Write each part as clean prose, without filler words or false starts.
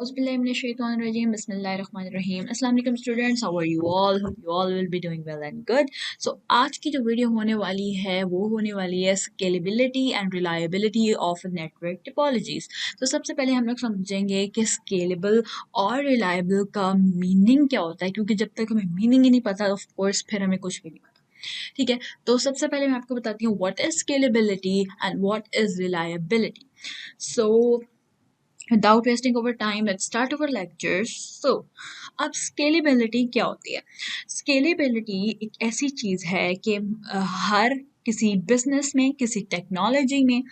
Auzubillahiminash-shaytanir-rajeem. Bismillahir-rahmanir-rahim. Assalamu alaikum students, how are you all? Hope you all will be doing well and good. So आज की जो video होने वाली है वो होने वाली है scalability and reliability of network topologies. तो सबसे पहले हम लोग समझेंगे कि स्केलेबल और रिलायबल का मीनिंग क्या होता है, क्योंकि जब तक हमें मीनिंग ही नहीं पता ऑफ कोर्स फिर हमें कुछ भी नहीं पता। ठीक है, तो सबसे पहले मैं आपको बताती हूँ what is scalability and what is reliability. So without wasting over time, let's start our lecture. So अब स्केलेबिलिटी क्या होती है? स्केलेबिलिटी एक ऐसी चीज़ है कि हर किसी बिजनेस में, किसी टेक्नोलॉजी में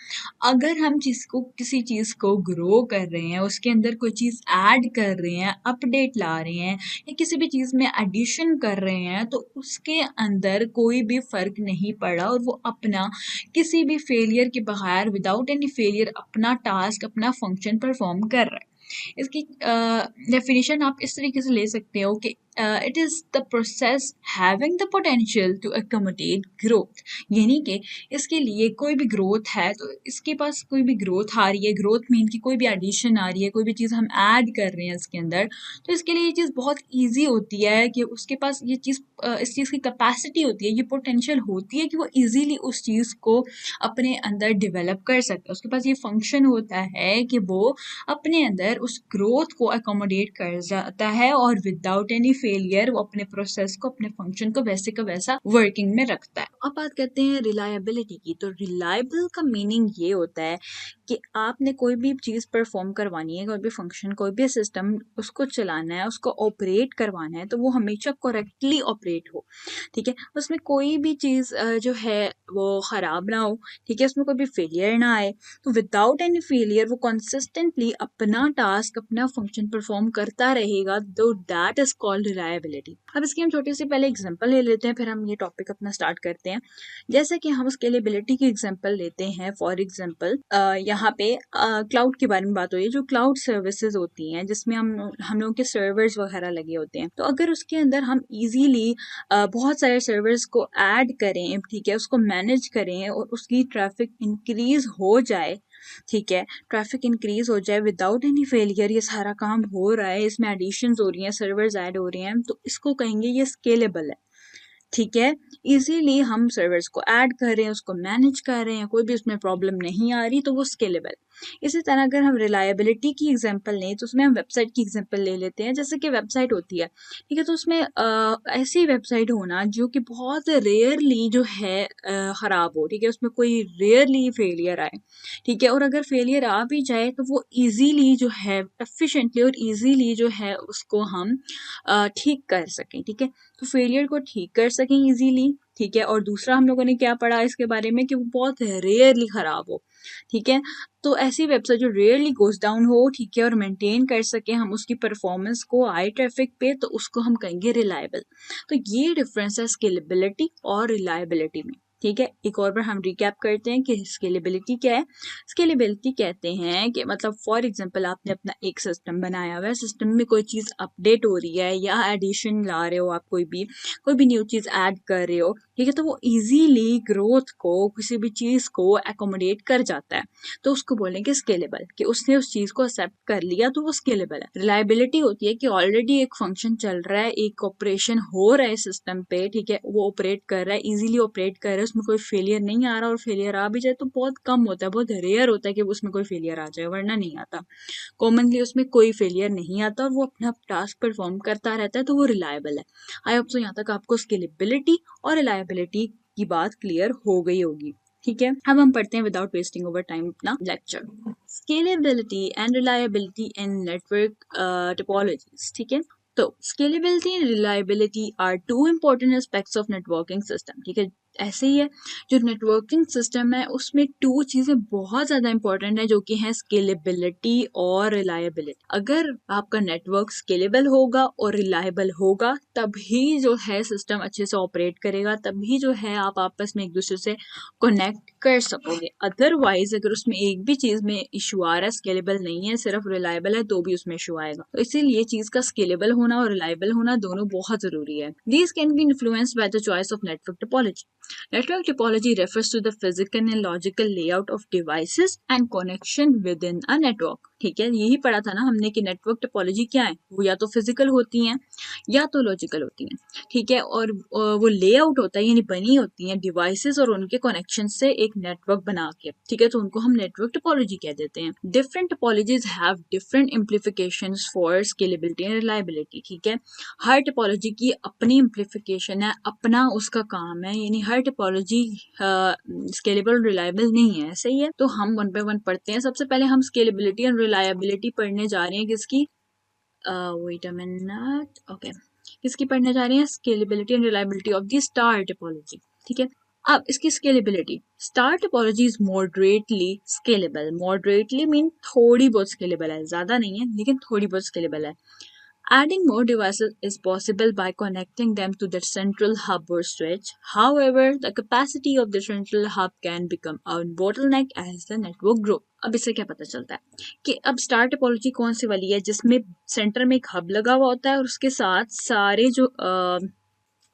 अगर हम किसी चीज़ को ग्रो कर रहे हैं, उसके अंदर कोई चीज़ ऐड कर रहे हैं, अपडेट ला रहे हैं या किसी भी चीज़ में एडिशन कर रहे हैं, तो उसके अंदर कोई भी फ़र्क नहीं पड़ा और वो अपना किसी भी फेलियर के बगैर, विदाउट एनी फेलियर, अपना टास्क, अपना फंक्शन परफॉर्म कर रहा है। इसकी डेफिनेशन आप इस तरीके से ले सकते हो कि it is the process having the potential to accommodate growth, यानी कि इसके लिए कोई भी ग्रोथ है तो इसके पास कोई भी ग्रोथ आ रही है, ग्रोथ मीन की कोई भी एडिशन आ रही है, कोई भी चीज़ हम ऐड कर रहे हैं इसके अंदर, तो इसके लिए ये चीज़ बहुत ईजी होती है कि उसके पास ये चीज़, इस चीज़ की कैपेसिटी होती है, ये पोटेंशियल होती है कि वो ईजीली उस चीज़ को अपने अंदर डिवेलप कर सकता है। उसके पास ये फंक्शन होता है कि वो अपने अंदर उस ग्रोथ को अकोमोडेट कर जाता है और विदाउट एनी फेलियर वो अपने प्रोसेस को, अपने फंक्शन को वैसे का वैसा वर्किंग में रखता है। अब बात करते हैं रिलायबिलिटी की। तो रिलायबल का मीनिंग ये होता है कि आपने कोई भी चीज़ परफॉर्म करवानी है, कोई भी फंक्शन, कोई भी सिस्टम, उसको चलाना है, उसको ऑपरेट करवाना है, तो वो हमेशा करेक्टली ऑपरेट हो। ठीक है, उसमें कोई भी चीज़ जो है वो ख़राब ना हो। ठीक है, उसमें कोई भी फेलियर ना आए। तो विदाउट एनी फेलियर वो कंसिस्टेंटली अपना टास्क, अपना फंक्शन परफॉर्म करता रहेगा, तो दैट इज कॉल्ड रिलायबिलिटी। अब इसकी हम छोटी सी पहले एग्जांपल ले लेते हैं, फिर हम ये टॉपिक अपना स्टार्ट करते हैं। जैसे कि हम स्केलेबिलिटी की एग्जांपल लेते हैं। फॉर एग्जांपल यहाँ पे क्लाउड के बारे में बात हो रही है, जो क्लाउड सर्विसेज होती हैं जिसमें हम लोगों के सर्वर्स वगैरह लगे होते हैं। तो अगर उसके अंदर हम इजीली बहुत सारे सर्वर्स को ऐड करें, ठीक है, उसको मैनेज करें और उसकी ट्रैफिक इंक्रीज हो जाए, ठीक है, ट्रैफिक इंक्रीज हो जाए विदाउट एनी फेलियर, ये सारा काम हो रहा है, इसमें एडिशंस हो रही हैं, सर्वर्स ऐड हो रहे हैं, तो इसको कहेंगे ये स्केलेबल है। ठीक है, इजीली हम सर्वर्स को ऐड कर रहे हैं, उसको मैनेज कर रहे हैं, कोई भी उसमें प्रॉब्लम नहीं आ रही, तो वो स्केलेबल। इसी तरह अगर हम रिलायबिलिटी की एग्जांपल लें तो उसमें हम वेबसाइट की एग्जांपल ले लेते हैं। जैसे कि वेबसाइट होती है, ठीक है, तो उसमें ऐसी वेबसाइट होना जो कि बहुत रेयरली जो है ख़राब हो। ठीक है, उसमें कोई रेयरली फेलियर आए। ठीक है, और अगर फेलियर आ भी जाए तो वो ईजीली जो है, एफिशिएंटली और ईजीली जो है उसको हम ठीक कर सकें। ठीक है, तो फेलियर को ठीक कर सकें इजीली। ठीक है, और दूसरा हम लोगों ने क्या पढ़ा इसके बारे में कि वो बहुत रेयरली ख़राब हो। ठीक है, तो ऐसी वेबसाइट जो रेयरली गोज डाउन हो, ठीक है, और मेंटेन कर सके हम उसकी परफॉर्मेंस को हाई ट्रैफिक पे, तो उसको हम कहेंगे रिलायबल। तो ये डिफरेंस है स्केलेबिलिटी और रिलायबिलिटी में। ठीक है, एक और बार हम रिकैप करते हैं कि स्केलेबिलिटी क्या है। स्केलेबिलिटी कहते हैं कि मतलब फॉर एग्जांपल आपने अपना एक सिस्टम बनाया हुआ है, सिस्टम में कोई चीज़ अपडेट हो रही है या एडिशन ला रहे हो आप, कोई भी न्यू चीज़ ऐड कर रहे हो। ठीक है, तो वो इजीली ग्रोथ को, किसी भी चीज़ को एकोमोडेट कर जाता है, तो उसको बोलेंगे स्केलेबल, कि उसने उस चीज़ को एक्सेप्ट कर लिया तो वो स्केलेबल है। रिलायबिलिटी होती है कि ऑलरेडी एक फंक्शन चल रहा है, एक ऑपरेशन हो रहा है सिस्टम पे, ठीक है, वो ऑपरेट कर रहा है, इजीली ऑपरेट कर रहा है, उसमें कोई फेलियर नहीं आ रहा, और फेलियर आ भी जाए तो बहुत कम होता है, बहुत रेयर होता है कि उसमें कोई फेलियर आ जाए, वरना नहीं आता। कॉमनली उसमें कोई फेलियर नहीं आता और वो अपना टास्क परफॉर्म करता रहता है, तो वो रिलायबल है। आई होप सो यहाँ तक आपको स्केलेबिलिटी और रिलायबिलिटी की बात क्लियर हो गई होगी। ठीक है, अब हम पढ़ते हैं विदाउट वेस्टिंग ओवर टाइम अपना lecture. Scalability and reliability in network topologies. ठीक है, तो scalability and reliability are two important aspects of networking system. ठीक है, ऐसे ही है, जो नेटवर्किंग सिस्टम है उसमें टू चीज़ें बहुत ज़्यादा इंपॉर्टेंट है, जो कि हैं स्केलेबिलिटी और रिलायबिलिटी। अगर आपका नेटवर्क स्केलेबल होगा और रिलायबल होगा, तभी जो है सिस्टम अच्छे से ऑपरेट करेगा, तभी जो है आप आपस में एक दूसरे से कनेक्ट कर सकोगे। अदरवाइज अगर उसमें एक भी चीज़ में इशू आ रहा है, स्केलेबल नहीं है, सिर्फ रिलायबल है, तो भी उसमें इशू आएगा। तो इसीलिए चीज़ का स्केलेबल होना और रिलायबल होना दोनों बहुत ज़रूरी है। These can be influenced by the choice of network topology. Network topology refers to the physical and logical layout of devices and connection within a network. ठीक है, यही पढ़ा था ना हमने कि नेटवर्क टोपोलॉजी क्या है, वो या तो फिजिकल होती हैं या तो लॉजिकल होती हैं, ठीक है। और वो लेआउट होता है, यानी बनी होती हैं डिवाइसेस और उनके कनेक्शन से एक नेटवर्क बना के, ठीक है। तो उनको हम नेटवर्क टोपोलॉजी कह देते हैं। Different topologies have different implications for scalability and reliability, ठीक है। हर टोपोलॉजी की अपनी इम्प्लीफिकेशन है, अपना उसका काम है, यानी हर टोपोलॉजी स्केलेबल और रिलायबल नहीं है, सही है। तो हम वन बाय वन पढ़ते हैं। सबसे पहले हम स्केलेबिलिटी एंड रिलायबिलिटी पढ़ने जा रहे हैं, किसकी, वेट अ मिनट, ओके, किसकी पढ़ने जा रहे हैं, scalability and reliability of the star topology, ठीक है। अब इसकी scalability, star topology is moderately scalable, moderately mean थोड़ी बहुत स्केलेबल है, ज्यादा नहीं है लेकिन थोड़ी बहुत स्केलेबल है। Adding more devices is possible by connecting them to the central hub or switch. However, the capacity of the central hub can become a bottleneck as the network grows. अब इससे क्या पता चलता है कि अब स्टार टोपोलॉजी कौन सी वाली है, जिसमें सेंटर में एक हब लगा हुआ होता है और उसके साथ सारे जो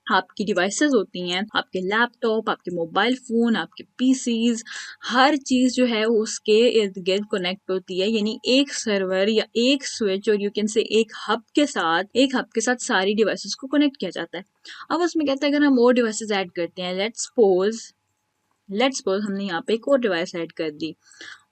आपकी डिवाइसेस होती हैं, आपके लैपटॉप, आपके मोबाइल फ़ोन, आपके पीसीज, हर चीज़ जो है वो उसके इर्द गिर्द कनेक्ट होती है, यानी एक सर्वर या एक स्विच और यू कैन से एक हब के साथ सारी डिवाइसेस को कनेक्ट किया जाता है। अब उसमें कहता है अगर हम और डिवाइसेस ऐड करते हैं, लेट्स सपोज हमने यहाँ पे एक और डिवाइस ऐड कर दी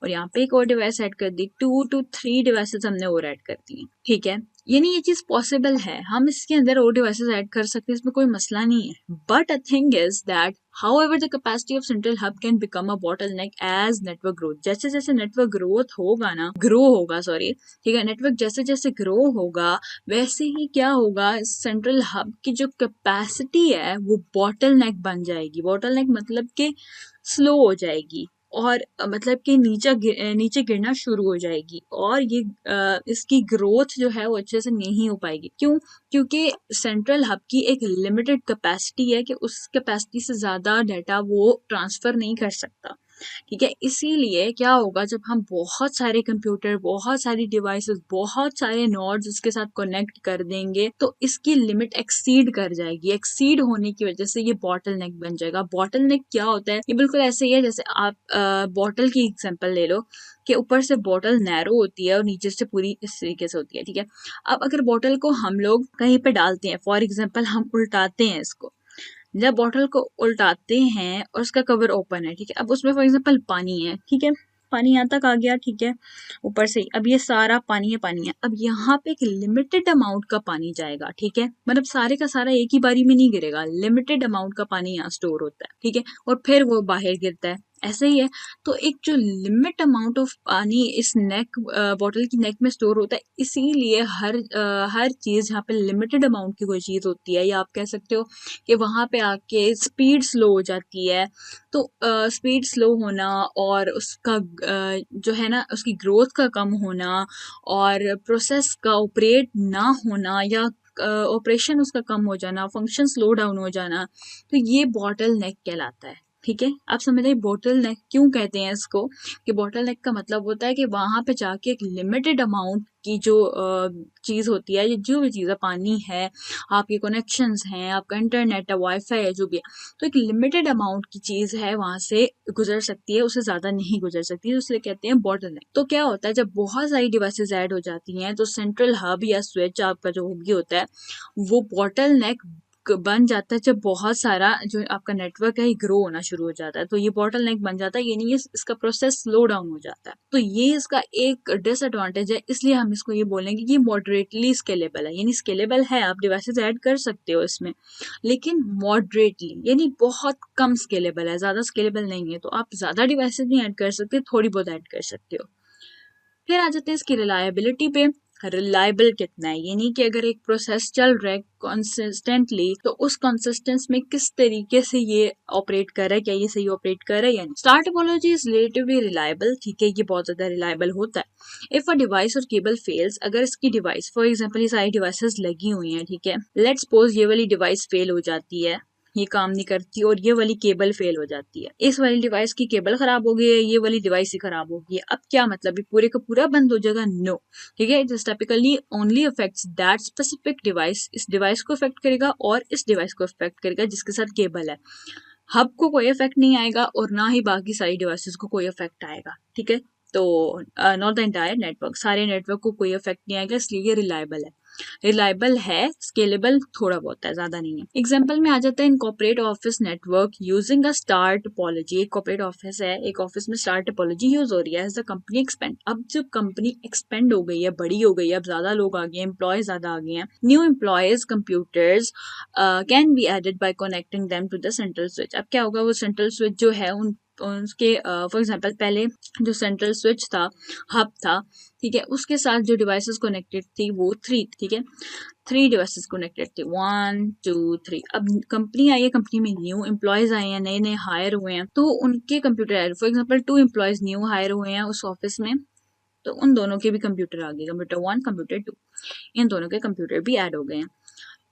और यहाँ पे एक और डिवाइस ऐड कर दी, 2 to 3 डिवाइसेस हमने और ऐड कर दी हैं, ठीक है। यानी ये चीज पॉसिबल है, हम इसके अंदर और डिवाइसेस ऐड कर सकते हैं, इसमें कोई मसला नहीं है। But a thing is that however the capacity of central hub can become a bottleneck as network growth. जैसे जैसे नेटवर्क ग्रो होगा, सॉरी, ठीक है, नेटवर्क जैसे जैसे ग्रो होगा वैसे ही क्या होगा, सेंट्रल हब की जो कैपेसिटी है वो बॉटलनेक बन जाएगी। बॉटलनेक मतलब कि स्लो हो जाएगी और मतलब कि नीचे गिरना शुरू हो जाएगी और ये इसकी ग्रोथ जो है वो अच्छे से नहीं हो पाएगी। क्यों? क्योंकि सेंट्रल हब की एक लिमिटेड कैपेसिटी है कि उस कैपेसिटी से ज़्यादा डाटा वो ट्रांसफ़र नहीं कर सकता, ठीक है। इसीलिए क्या होगा, जब हम बहुत सारे कंप्यूटर, बहुत सारी डिवाइसेस, बहुत सारे नोड्स इसके साथ कनेक्ट कर देंगे तो इसकी लिमिट एक्सीड कर जाएगी। एक्सीड होने की वजह से ये बॉटलनेक बन जाएगा। बॉटलनेक क्या होता है, ये बिल्कुल ऐसे ही है जैसे आप बॉटल की एग्जांपल ले लो कि ऊपर से बॉटल नैरो होती है और नीचे से पूरी इस तरीके से होती है, ठीक है। अब अगर बॉटल को हम लोग कहीं पे डालते हैं, फॉर एग्जांपल हम उल्टाते हैं इसको, जब बॉटल को उल्टाते हैं और उसका कवर ओपन है, ठीक है, अब उसमें फॉर एग्जांपल पानी है, ठीक है, पानी यहाँ तक आ गया, ठीक है, ऊपर से अब ये सारा पानी है। अब यहाँ पे एक लिमिटेड अमाउंट का पानी जाएगा, ठीक है, मतलब सारे का सारा एक ही बारी में नहीं गिरेगा, लिमिटेड अमाउंट का पानी यहाँ स्टोर होता है, ठीक है, और फिर वो बाहर गिरता है, ऐसे ही है। तो एक जो लिमिट अमाउंट ऑफ पानी इस बॉटल की नेक में स्टोर होता है, इसीलिए हर चीज़ जहाँ पे लिमिटेड अमाउंट की कोई चीज़ होती है, या आप कह सकते हो कि वहाँ पे आके स्पीड स्लो हो जाती है। तो स्पीड स्लो होना और उसका जो है ना उसकी ग्रोथ का कम होना और प्रोसेस का ऑपरेट ना होना या ऑपरेशन उसका कम हो जाना, फंक्शन स्लो डाउन हो जाना, तो ये बॉटल नेक कहलाता है, ठीक है। आप समझ रहे बॉटल नेक क्यों कहते हैं इसको, कि बॉटल नेक का मतलब होता है कि वहां पे जाके एक लिमिटेड अमाउंट की जो चीज़ होती है, ये जो भी चीज़ है, पानी है, आपके कनेक्शंस हैं, आपका इंटरनेट है, वाईफाई है, जो भी है, तो एक लिमिटेड अमाउंट की चीज़ है वहां से गुजर सकती है, उससे ज़्यादा नहीं गुजर सकती, तो इसलिए कहते हैं बॉटल नेक। तो क्या होता है जब बहुत सारी डिवाइसेस ऐड हो जाती हैं तो सेंट्रल हब या स्विच आपका जो भी होता है वो बॉटल नेक बन जाता है। जब बहुत सारा जो आपका नेटवर्क है ये ग्रो होना शुरू हो जाता है तो ये बॉटल नेक बन जाता है, यानी ये इसका प्रोसेस स्लो डाउन हो जाता है। तो ये इसका एक डिसएडवांटेज है, इसलिए हम इसको ये बोलेंगे कि ये मॉडरेटली स्केलेबल है, यानी स्केलेबल है, आप डिवाइसेस ऐड कर सकते हो इसमें, लेकिन मॉडरेटली यानी बहुत कम स्केलेबल है, ज़्यादा स्केलेबल नहीं है। तो आप ज़्यादा डिवाइसेस नहीं ऐड कर सकते, थोड़ी बहुत ऐड कर सकते हो। फिर आ जाते हैं इसकी रिलायबिलिटी पे। रिलायबल कितना है, यानी कि अगर एक प्रोसेस चल रहा है कंसिस्टेंटली तो उस कंसिस्टेंस में किस तरीके से ये ऑपरेट कर रहा है, क्या ये सही ऑपरेट कर रहा है या नहीं। Star topology is relatively reliable, ठीक है, ये बहुत ज्यादा रिलायबल होता है। इफ अ डिवाइस और केबल फेल्स, अगर इसकी डिवाइस, फॉर एग्जांपल ये सारी डिवाइसेस लगी हुई हैं, ठीक है, लेट्स सपोज ये वाली डिवाइस फेल हो जाती है, ये काम नहीं करती और ये वाली केबल फेल हो जाती है, इस वाली डिवाइस की केबल खराब हो गई है, ये वाली डिवाइस ही खराब हो गई है। अब क्या मतलब, ये पूरे का पूरा बंद हो जाएगा? नो, ठीक है, it typically only affects that specific device, इस डिवाइस को अफेक्ट करेगा और इस डिवाइस को अफेक्ट करेगा जिसके साथ केबल है। हब को कोई इफेक्ट नहीं आएगा और ना ही बाकी सारी डिवाइसेस को कोई इफेक्ट आएगा, ठीक है। तो नॉट द एंटायर नेटवर्क, सारे नेटवर्क को कोई इफेक्ट नहीं आएगा, इसलिए ये रिलायबल है, स्केलेबल थोड़ा बहुत है, ज्यादा नहीं है। एग्जांपल में आ जाता है in corporate office network using a star topology. एक कॉर्पोरेट ऑफिस है, एक ऑफिस में स्टार टोपोलॉजी यूज हो रही है एज द कंपनी एक्सपेंड। अब जब कंपनी एक्सपेंड हो गई है, बड़ी हो गई है, अब ज्यादा लोग आ गए हैं, एम्प्लॉय ज्यादा आ गए हैं, new employees computers can be added by connecting them to the central switch. अब क्या होगा, वो सेंट्रल स्विच जो है उसके फॉर एग्जांपल पहले जो सेंट्रल स्विच था, हब था, ठीक है, उसके साथ जो डिवाइसेस कनेक्टेड थी वो 3, ठीक है, 3 डिवाइसेस कनेक्टेड थे, 1 2 3। अब कंपनी आई है, कंपनी में न्यू एम्प्लॉयज आए हैं, नए नए हायर हुए हैं, तो उनके computer, for example 2 employees new hire हुए हैं उस ऑफिस में, तो उन दोनों के भी कंप्यूटर आ गए, कंप्यूटर 1 कंप्यूटर 2, इन दोनों के कंप्यूटर भी ऐड हो गए हैं,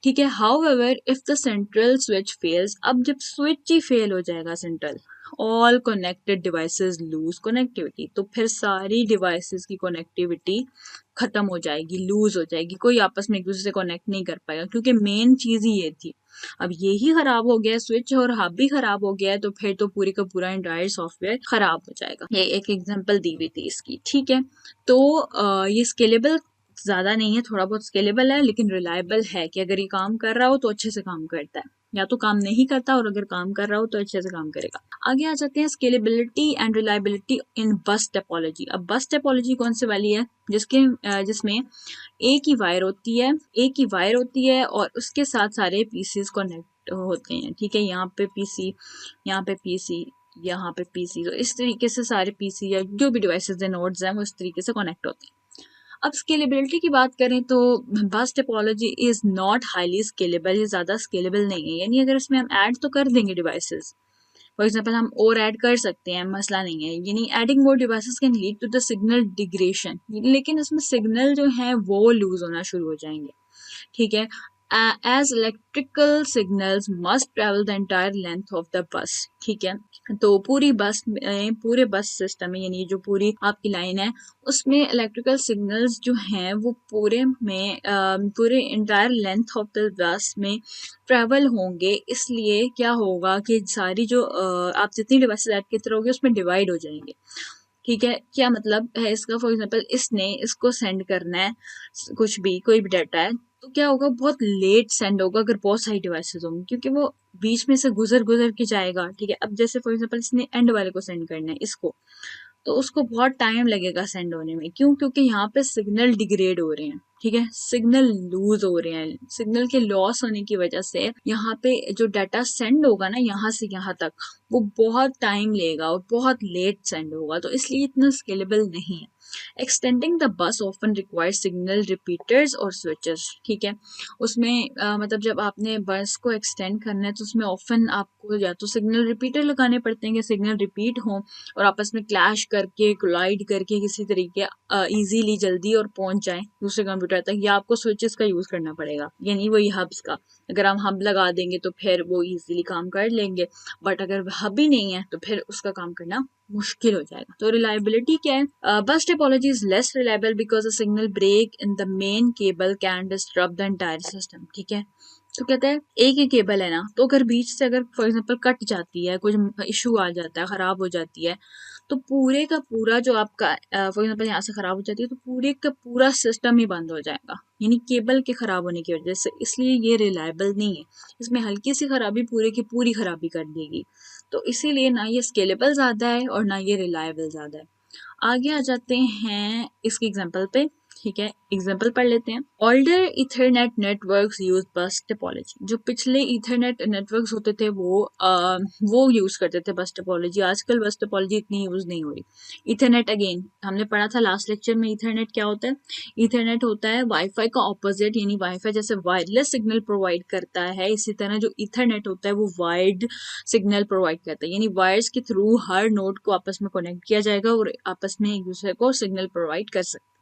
ठीक है। However if the central switch fails, अब जब स्विच ही फेल हो जाएगा central, all connected devices lose connectivity, तो फिर सारी डिवाइसेस की कनेक्टिविटी खत्म हो जाएगी, लूज हो जाएगी, कोई आपस में एक दूसरे से कनेक्ट नहीं कर पाएगा, क्योंकि मेन चीज ही ये थी। अब यही खराब हो गया, स्विच और हब भी खराब हो गया, तो फिर तो पूरी का पूरा एंटायर सॉफ्टवेयर खराब हो जाएगा। ये एक एग्जांपल दी हुई थी इसकी, ठीक है। तो ये स्केलेबल ज्यादा नहीं है, थोड़ा बहुत स्केलेबल है, लेकिन रिलायबल है कि अगर ये काम कर रहा हो तो अच्छे से काम करता है, या तो काम नहीं करता, और अगर काम कर रहा हो तो अच्छे से काम करेगा। आगे आ जाते हैं स्केलेबिलिटी एंड रिलायबिलिटी इन बस टोपोलॉजी। अब बस टोपोलॉजी कौन सी वाली है, जिसमें एक ही वायर होती है और उसके साथ सारे पीसीज कनेक्ट होते हैं, ठीक है, यहाँ पे पीसी, यहाँ पे पीसी, यहाँ पे पीसी, तो इस तरीके से सारे पीसी या जो भी डिवाइसेस हैं, नोड्स हैं, वो इस तरीके से कनेक्ट होते हैं। अब स्केलेबिलिटी की बात करें तो बस topology is not highly scalable, ये ज्यादा स्केलेबल नहीं है, यानी अगर इसमें हम ऐड तो कर देंगे डिवाइसेस, फॉर एग्जांपल हम और ऐड कर सकते हैं, मसला नहीं है, यानी adding more devices can lead to the signal degradation, लेकिन इसमें सिग्नल जो है वो लूज होना शुरू हो जाएंगे, ठीक है। As electrical signals must travel the entire length of the bus, ठीक है, तो पूरी बस में, पूरे बस सिस्टम में, यानी जो पूरी आपकी लाइन है उसमें इलेक्ट्रिकल सिग्नल्स जो हैं वो पूरे एंटायर लेंथ ऑफ द बस में ट्रेवल होंगे, इसलिए क्या होगा कि सारी जो आप जितनी डिवाइसेस ऐड करते रहोगे उसमें डिवाइड हो जाएंगे, ठीक है। क्या मतलब है इसका, फॉर एग्जांपल इसने इसको सेंड करना है, कुछ भी कोई भी डाटा है, तो क्या होगा, बहुत लेट सेंड होगा अगर बहुत सारी डिवाइसेस होंगी, क्योंकि वो बीच में से गुजर गुजर के जाएगा, ठीक है। अब जैसे फॉर एग्जांपल इसने एंड वाले को सेंड करना है इसको, तो उसको बहुत टाइम लगेगा सेंड होने में, क्यों, क्योंकि यहाँ पे सिग्नल डिग्रेड हो रहे हैं, ठीक है, सिग्नल लूज हो रहे हैं, सिग्नल के लॉस होने की वजह से यहाँ पे जो डाटा सेंड होगा ना यहाँ से यहाँ तक, वो बहुत टाइम लेगा और बहुत लेट सेंड होगा, तो इसलिए इतना स्केलेबल नहीं है। Extending the bus often require signal repeaters और स्विचेस, ठीक है, उसमें मतलब जब आपने बस को एक्सटेंड करना है तो उसमें ऑफन आपको या तो सिग्नल रिपीटर लगाने पड़ते हैं कि सिग्नल रिपीट हो और आपस में क्लैश करके कोलाइड करके किसी तरीके इजीली जल्दी और पहुंच जाए दूसरे कंप्यूटर तक, या आपको स्विचेस का यूज करना पड़ेगा, यानी वही हब्स का। अगर हम हब लगा देंगे तो फिर वो इजीली काम कर लेंगे, बट अगर हब ही नहीं है तो फिर उसका काम करना मुश्किल हो जाएगा। तो रिलायबिलिटी क्या है, bus topology is less reliable because a signal break in the main cable can disturb the entire system, ठीक है। तो कहते हैं एक ही केबल है ना, तो अगर बीच से अगर फॉर एग्जांपल कट जाती है, कुछ इशू आ जाता है, खराब हो जाती है, तो पूरे का पूरा जो आपका फॉर एग्जांपल यहाँ से खराब हो जाती है तो पूरे का पूरा सिस्टम ही बंद हो जाएगा, यानी केबल के खराब होने की वजह से, इसलिए ये रिलायबल नहीं है। इसमें हल्की सी खराबी पूरे की पूरी खराबी कर देगी, तो इसीलिए ना ये स्केलेबल ज्यादा है और ना ये रिलायबल ज्यादा है। आगे आ जाते हैं इसकी एग्जांपल पे, ठीक है, एग्जांपल पढ़ लेते हैं। ओल्डर इथरनेट नेटवर्क्स यूज बस टोपोलॉजी, जो पिछले इथरनेट नेटवर्क्स होते थे वो यूज करते थे बस टोपोलॉजी, आजकल बस टोपोलॉजी इतनी यूज नहीं हो रही। इथरनेट अगेन हमने पढ़ा था लास्ट लेक्चर में, इथरनेट क्या होता है, इथरनेट होता है वाईफाई का ऑपोजिट, यानी वाईफाई जैसे वायरलेस सिग्नल प्रोवाइड करता है, इसी तरह जो इथरनेट होता है वो वायर्ड सिग्नल प्रोवाइड करता है, यानी वायर्स के थ्रू हर नोड को आपस में कनेक्ट किया जाएगा और आपस में एक दूसरे को सिग्नल प्रोवाइड कर सकते हैं।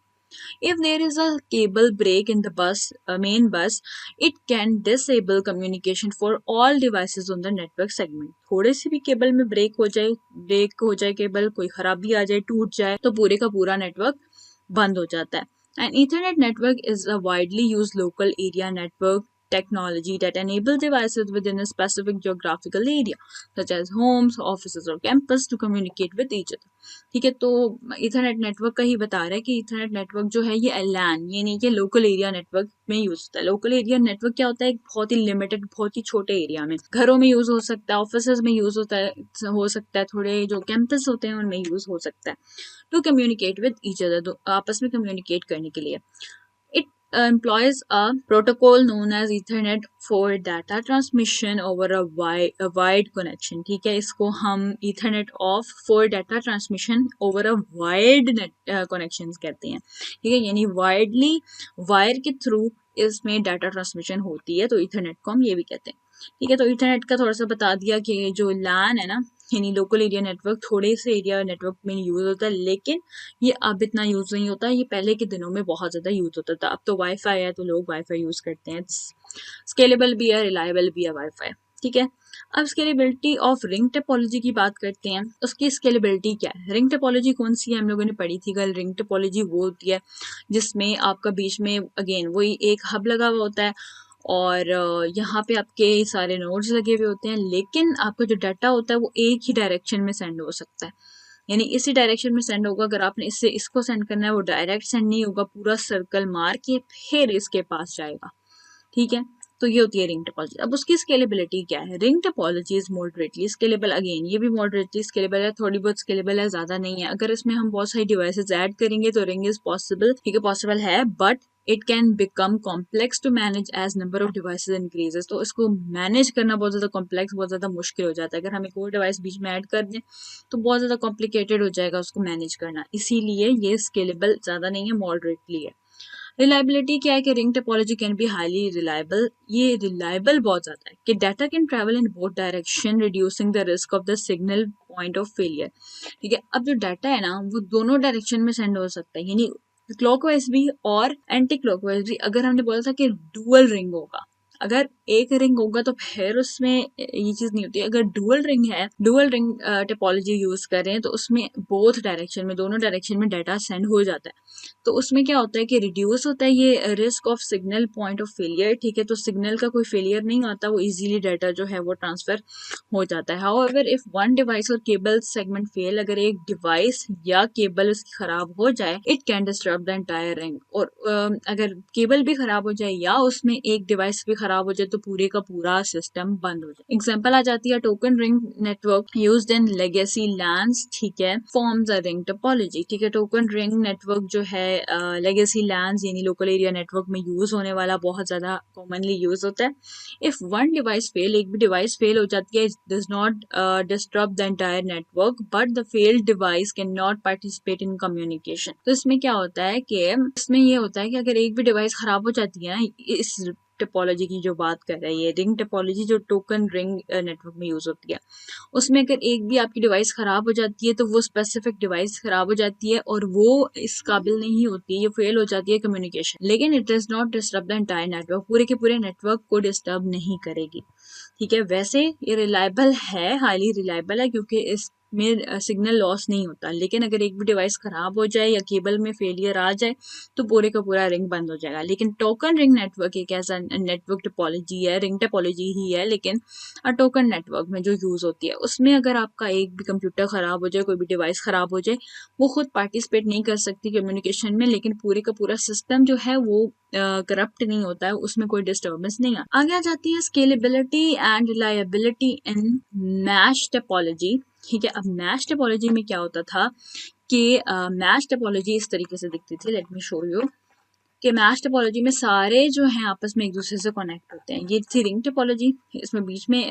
If there is a cable break in the main bus, it can disable communication for all devices on the network segment. थोड़े से भी केबल में ब्रेक हो जाए केबल, कोई खराबी आ जाए, टूट जाए, तो पूरे का पूरा नेटवर्क बंद हो जाता है। An Ethernet network is a widely used local area network technology that enable devices within a specific geographical area, such as homes, offices or campus to communicate with each other. ठीक है, तो Ethernet network का ही बता रहा है कि Ethernet network जो है ये लैन यानी कि लोकल एरिया नेटवर्क में यूज होता है। लोकल एरिया नेटवर्क क्या होता है? एक बहुत ही लिमिटेड, बहुत ही छोटे एरिया में, घरों में यूज हो सकता है, ऑफिसेज में यूज हो सकता है, थोड़े जो कैंपस होते हैं उनमें यूज हो सकता है, to communicate with each other, तो आपस में कम्युनिकेट करने के लिए। It employs a protocol known as Ethernet for data transmission over a wide connection. ठीक है, इसको हम Ethernet for data transmission over a wide connections कहते हैं। ठीक है, यानी वाइडली वायर के थ्रू इसमें डाटा ट्रांसमिशन होती है, तो इथरनेट को हम ये भी कहते हैं। ठीक है, तो इथरनेट का थोड़ा सा बता दिया कि जो लैन है ना, यानी लोकल एरिया नेटवर्क, थोड़े से एरिया नेटवर्क में यूज होता है, लेकिन ये अब इतना यूज नहीं होता। ये पहले के दिनों में बहुत ज़्यादा यूज होता था। अब तो वाईफाई है तो लोग वाईफाई यूज करते हैं। स्केलेबल भी है, रिलायबल भी है वाईफाई। ठीक है, अब स्केलेबिलिटी ऑफ रिंग टोपोलॉजी की बात करते हैं। उसकी स्केलेबिलिटी क्या है? रिंग टोपोलॉजी कौन सी है? हम लोगों ने पढ़ी थी कल। रिंग टोपोलॉजी वो होती है जिसमें आपका बीच में अगेन वही एक हब लगा हुआ होता है और यहाँ पे आपके सारे नोड्स लगे हुए होते हैं, लेकिन आपका जो डाटा होता है वो एक ही डायरेक्शन में सेंड हो सकता है, यानी इसी डायरेक्शन में सेंड होगा। अगर आपने इससे इसको सेंड करना है वो डायरेक्ट सेंड नहीं होगा, पूरा सर्कल मार के फिर इसके पास जाएगा। ठीक है, तो ये होती है रिंग टोपोलॉजी। अब उसकी स्केलेबिलिटी क्या है? Ring topology is moderately scalable. Again ये भी मॉडरेटली स्केलेबल है, थोड़ी बहुत स्केलेबल है, ज्यादा नहीं है। अगर इसमें हम बहुत सारी डिवाइसेस ऐड करेंगे तो रिंग इज पॉसिबल। ठीक है, पॉसिबल है, but it can become complex to manage as number of devices increases. तो इसको मैनेज करना बहुत ज्यादा कॉम्प्लेक्स, बहुत ज्यादा मुश्किल हो जाता है। अगर हम एक और डिवाइस बीच में ऐड कर दें तो बहुत ज्यादा कॉम्प्लिकेटेड हो जाएगा उसको मैनेज करना, इसीलिए ये स्केलेबल ज्यादा नहीं है, मॉडरेटली है। रिलायबिलिटी क्या है कि ring topology can be highly reliable. ये रिलायबल बहुत ज्यादा है कि data can travel in both direction reducing the risk of the signal point of failure. ठीक है, अब जो डाटा है ना वो दोनों डायरेक्शन में सेंड हो सकता है, यानी क्लॉकवाइज भी और एंटी क्लॉकवाइज भी। अगर हमने बोला था कि डुअल रिंग होगा, अगर एक रिंग होगा तो फिर उसमें ये चीज नहीं होती। अगर डुअल रिंग है, डुअल रिंग टोपोलॉजी यूज कर रहे हैं तो उसमें बोथ डायरेक्शन में, दोनों डायरेक्शन में डाटा सेंड हो जाता है। तो उसमें क्या होता है कि रिड्यूस होता है ये risk of signal point of failure. ठीक है, तो सिग्नल का कोई फेलियर नहीं आता, वो इजीली डाटा जो है वो ट्रांसफर हो जाता है। हाउएवर इफ वन डिवाइस और केबल सेगमेंट फेल, अगर एक डिवाइस या केबल उसकी खराब हो जाए, it can disturb the entire ring. और अगर केबल भी खराब हो जाए या उसमें एक डिवाइस भी खराब हो जाए तो पूरे का पूरा सिस्टम बंद हो जाए। एग्जांपल आ जाती है token ring network used in legacy lens. ठीक है, फॉर्म्स अ रिंग टोपोलॉजी। ठीक है, टोकन रिंग नेटवर्क जो है लेगेसी लैन्स यानी लोकल एरिया नेटवर्क में यूज होने वाला, बहुत ज्यादा कॉमनली यूज होता है। इफ वन डिवाइस फेल, एक भी डिवाइस फेल हो जाती है, does not disturb the entire network but the failed device can not participate in communication. तो इसमें क्या होता है कि इसमें ये होता है कि अगर एक भी डिवाइस खराब हो जाती है ना, इस टोपोलॉजी की जो बात कर रही है, रिंग टोपोलॉजी जो टोकन रिंग नेटवर्क में यूज होती है, उसमें अगर एक भी आपकी डिवाइस खराब हो जाती है तो वो स्पेसिफिक डिवाइस खराब हो जाती है और वो इस काबिल नहीं होती, ये फेल हो जाती है कम्युनिकेशन, लेकिन it does not disturb the entire network, पूरे के पूरे नेटवर्क को डिस्टर्ब नहीं करेगी। ठीक है, वैसे ये रिलायबल है, हाईली रिलायबल है, क्योंकि इसमें सिग्नल लॉस नहीं होता। लेकिन अगर एक भी डिवाइस खराब हो जाए या केबल में फेलियर आ जाए तो पूरे का पूरा रिंग बंद हो जाएगा। लेकिन टोकन रिंग नेटवर्क एक ऐसा नेटवर्क टोपोलॉजी है, रिंग टोपोलॉजी ही है, लेकिन टोकन नेटवर्क में जो यूज होती है उसमें अगर आपका एक भी कंप्यूटर खराब हो जाए, कोई भी डिवाइस खराब हो जाए, वो खुद पार्टिसिपेट नहीं कर सकती कम्युनिकेशन में, लेकिन पूरे का पूरा सिस्टम जो है वो करप्ट नहीं होता है, उसमें कोई डिस्टर्बेंस नहीं आता। आगे आ जाती है scalability and reliability in mesh topology. ठीक है, अब मैश टोपोलॉजी में क्या होता था कि मैश टोपोलॉजी इस तरीके से दिखती थी। लेट मी शो यू कि मैश टोपोलॉजी में सारे जो हैं आपस में एक दूसरे से कनेक्ट होते हैं। ये थी रिंग टोपोलॉजी, इसमें बीच में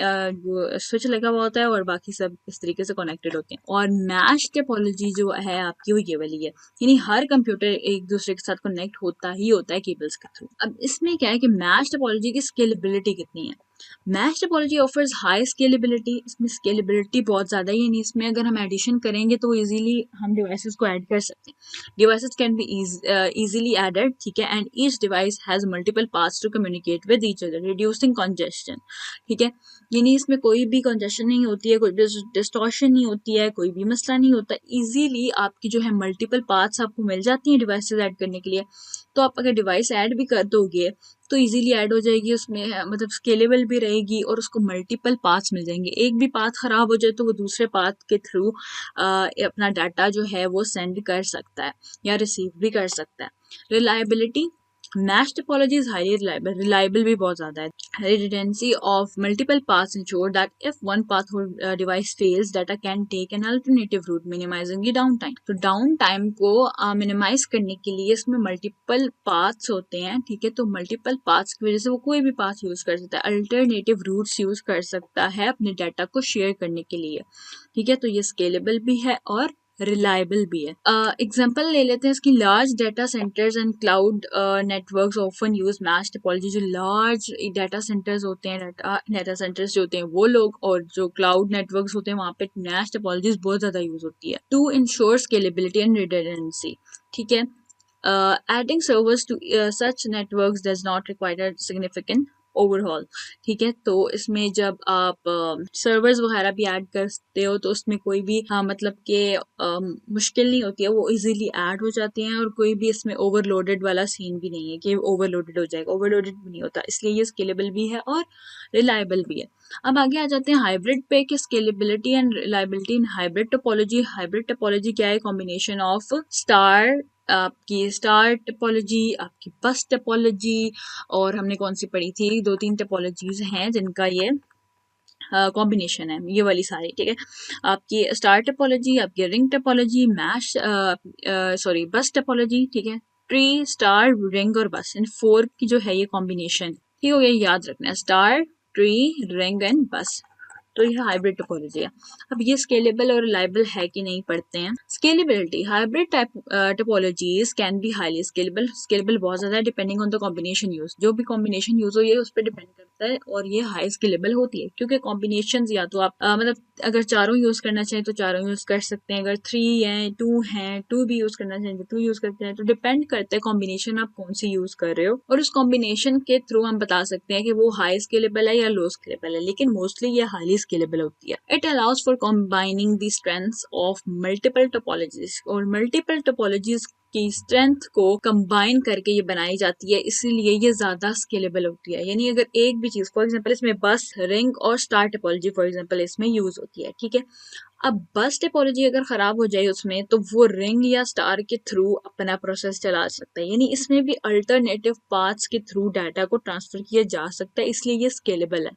स्विच लगा हुआ होता है और बाकी सब इस तरीके से कनेक्टेड होते हैं। और मैश टोपोलॉजी जो है आपकी वो ये वाली है, यानी हर कंप्यूटर एक दूसरे के साथ कनेक्ट होता ही होता है केबल्स के थ्रू। अब इसमें क्या है कि मैश टोपोलॉजी की स्केलेबिलिटी कितनी है? Mesh topology offers high scalability, इसमें स्केलेबिलिटी बहुत ज़्यादा है, यानी इसमें अगर हम एडिशन करेंगे तो इजीली हम डिवाइसेस को ऐड कर सकते हैं। Devices can be easily added. ठीक है, and each device has multiple paths to communicate with each other reducing congestion. ठीक है, यानी इसमें कोई भी कंजेशन नहीं होती है, कोई भी डिस्टॉर्शन नहीं होती है, कोई भी मसला नहीं होता। इजीली आपकी जो है मल्टीपल पाथ्स आपको मिल जाती हैं डिवाइसेस ऐड करने के लिए। तो आप अगर डिवाइस ऐड भी कर दोगे तो इजीली ऐड हो जाएगी उसमें, मतलब स्केलेबल भी रहेगी और उसको मल्टीपल पाथ्स मिल जाएंगे। एक भी पाथ खराब हो जाए तो वो दूसरे पाथ के थ्रू अपना डाटा जो है वो सेंड कर सकता है या रिसीव भी कर सकता है। Reliability, mesh topology is highly reliable, reliable भी बहुत ज्यादा है। Redundancy of multiple paths ensure that if one path or device fails, data can take an alternative route, minimizing the downtime. तो डाउन टाइम को मिनिमाइज करने के लिए इसमें मल्टीपल पाथ्स होते हैं, ठीक है। तो मल्टीपल पाथ्स की वजह से वो कोई भी पाथ यूज कर सकता है, अल्टरनेटिव रूट्स यूज कर सकता है अपने डाटा को शेयर करने के लिए, ठीक है। तो ये स्केलेबल भी है और रिलायबल भी है। एग्जाम्पल ले लेते हैं इसकी, large data centres and cloud networks often use mesh topology. जो लार्ज डाटा सेंटर्स होते हैं, डाटा सेंटर्स जो होते हैं वो लोग, और जो क्लाउड नेटवर्क्स होते हैं वहाँ पे मैश टोपोलॉजीज बहुत ज़्यादा यूज होती है to ensure scalability and redundancy, ठीक है। Adding servers to such networks does not require significant overall, ठीक है। तो इसमें जब आप सर्वर्स वगैरह भी ऐड करते हो तो उसमें कोई भी मतलब कि मुश्किल नहीं होती है, वो इजीली ऐड हो जाते हैं और कोई भी इसमें ओवरलोडेड वाला सीन भी नहीं है कि ओवरलोडेड हो जाएगा, ओवरलोडेड भी नहीं होता, इसलिए ये स्केलेबल भी है और रिलायबल भी है। अब आगे आ जाते हैं हाइब्रिड पे कि scalability and reliability in hybrid topology. Hybrid topology क्या है? कॉम्बिनेशन ऑफ आपकी स्टार टोपोलॉजी, आपकी बस टोपोलॉजी, और हमने कौन सी पढ़ी थी, 2-3 टोपोलॉजीज हैं जिनका ये कॉम्बिनेशन है, ये वाली सारी, ठीक है। आपकी स्टार टोपोलॉजी, आपकी ring topology, mesh sorry bus topology, ठीक है। ट्री, स्टार, रिंग और बस, इन 4 की जो है ये कॉम्बिनेशन, ठीक हो गया, याद रखना है, स्टार, ट्री, रिंग एंड बस। तो यह हाइब्रिड टोपोलॉजी है। अब ये स्केलेबल और रिलायबल है कि नहीं पढ़ते हैं। Scalability, hybrid type topologies can be highly scalable, scalable बहुत ज्यादा है depending on the combination use, जो भी कॉम्बिनेशन यूज हो ये उस पर डिपेंड करता है, और ये हाई स्केलेबल होती है क्योंकि कॉम्बिनेशन या तो आप मतलब अगर चारों यूज करना चाहें तो चारों यूज कर सकते हैं, अगर 3 हैं 2 हैं 2 भी यूज करना चाहें तो 2 यूज करते हैं, तो डिपेंड करता है कॉम्बिनेशन आप कौन सी यूज कर रहे हो, और उस कॉम्बिनेशन के थ्रू हम बता सकते हैं कि वो हाई स्केलेबल है या लो स्केलेबल है, लेकिन मोस्टली ये हाईली स्केलेबल होती है। It allows for combining the strengths of multiple topologies, और मल्टीपल टोपोलॉजीज की स्ट्रेंथ को कंबाइन करके ये बनाई जाती है, इसीलिए ये ज्यादा स्केलेबल होती है। यानी अगर एक भी चीज, फॉर एग्जांपल इसमें बस, रिंग और स्टार टोपोलॉजी फॉर एग्जांपल इसमें यूज होती है, ठीक है। अब बस टोपोलॉजी अगर खराब हो जाए उसमें, तो वो रिंग या स्टार के थ्रू अपना प्रोसेस चला सकता है, यानी इसमें भी अल्टरनेटिव पाथ्स के थ्रू डाटा को ट्रांसफर किया जा सकता है, इसलिए ये स्केलेबल है।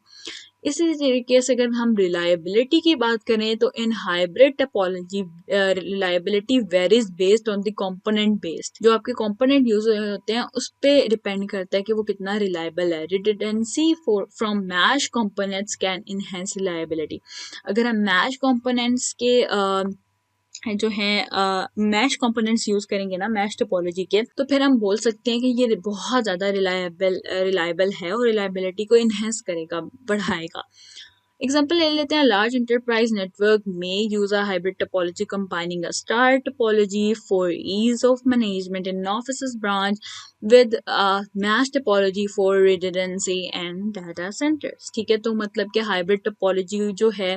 इसी तरीके से अगर हम रिलायबिलिटी की बात करें तो in hybrid topology reliability varies based on the component based, जो आपके कंपोनेंट यूज होते हैं उस पर डिपेंड करता है कि वो कितना रिलायबल है। Redundancy from mesh components can enhance reliability. अगर हम मैश कंपोनेंट्स के जो है मैश कंपोनेंट्स यूज करेंगे ना मैश टोपोलॉजी के, तो फिर हम बोल सकते हैं कि ये बहुत ज्यादा रिलायबल है और रिलायबिलिटी को इनहेंस करेगा, बढ़ाएगा। एग्जाम्पल ले लेते हैं, लार्ज एंटरप्राइज नेटवर्क में use a hybrid topology combining a star topology for ease of management in office branch with mesh topology for redundancy and data centers, ठीक है। तो मतलब कि हाइब्रिड टोपोलॉजी जो है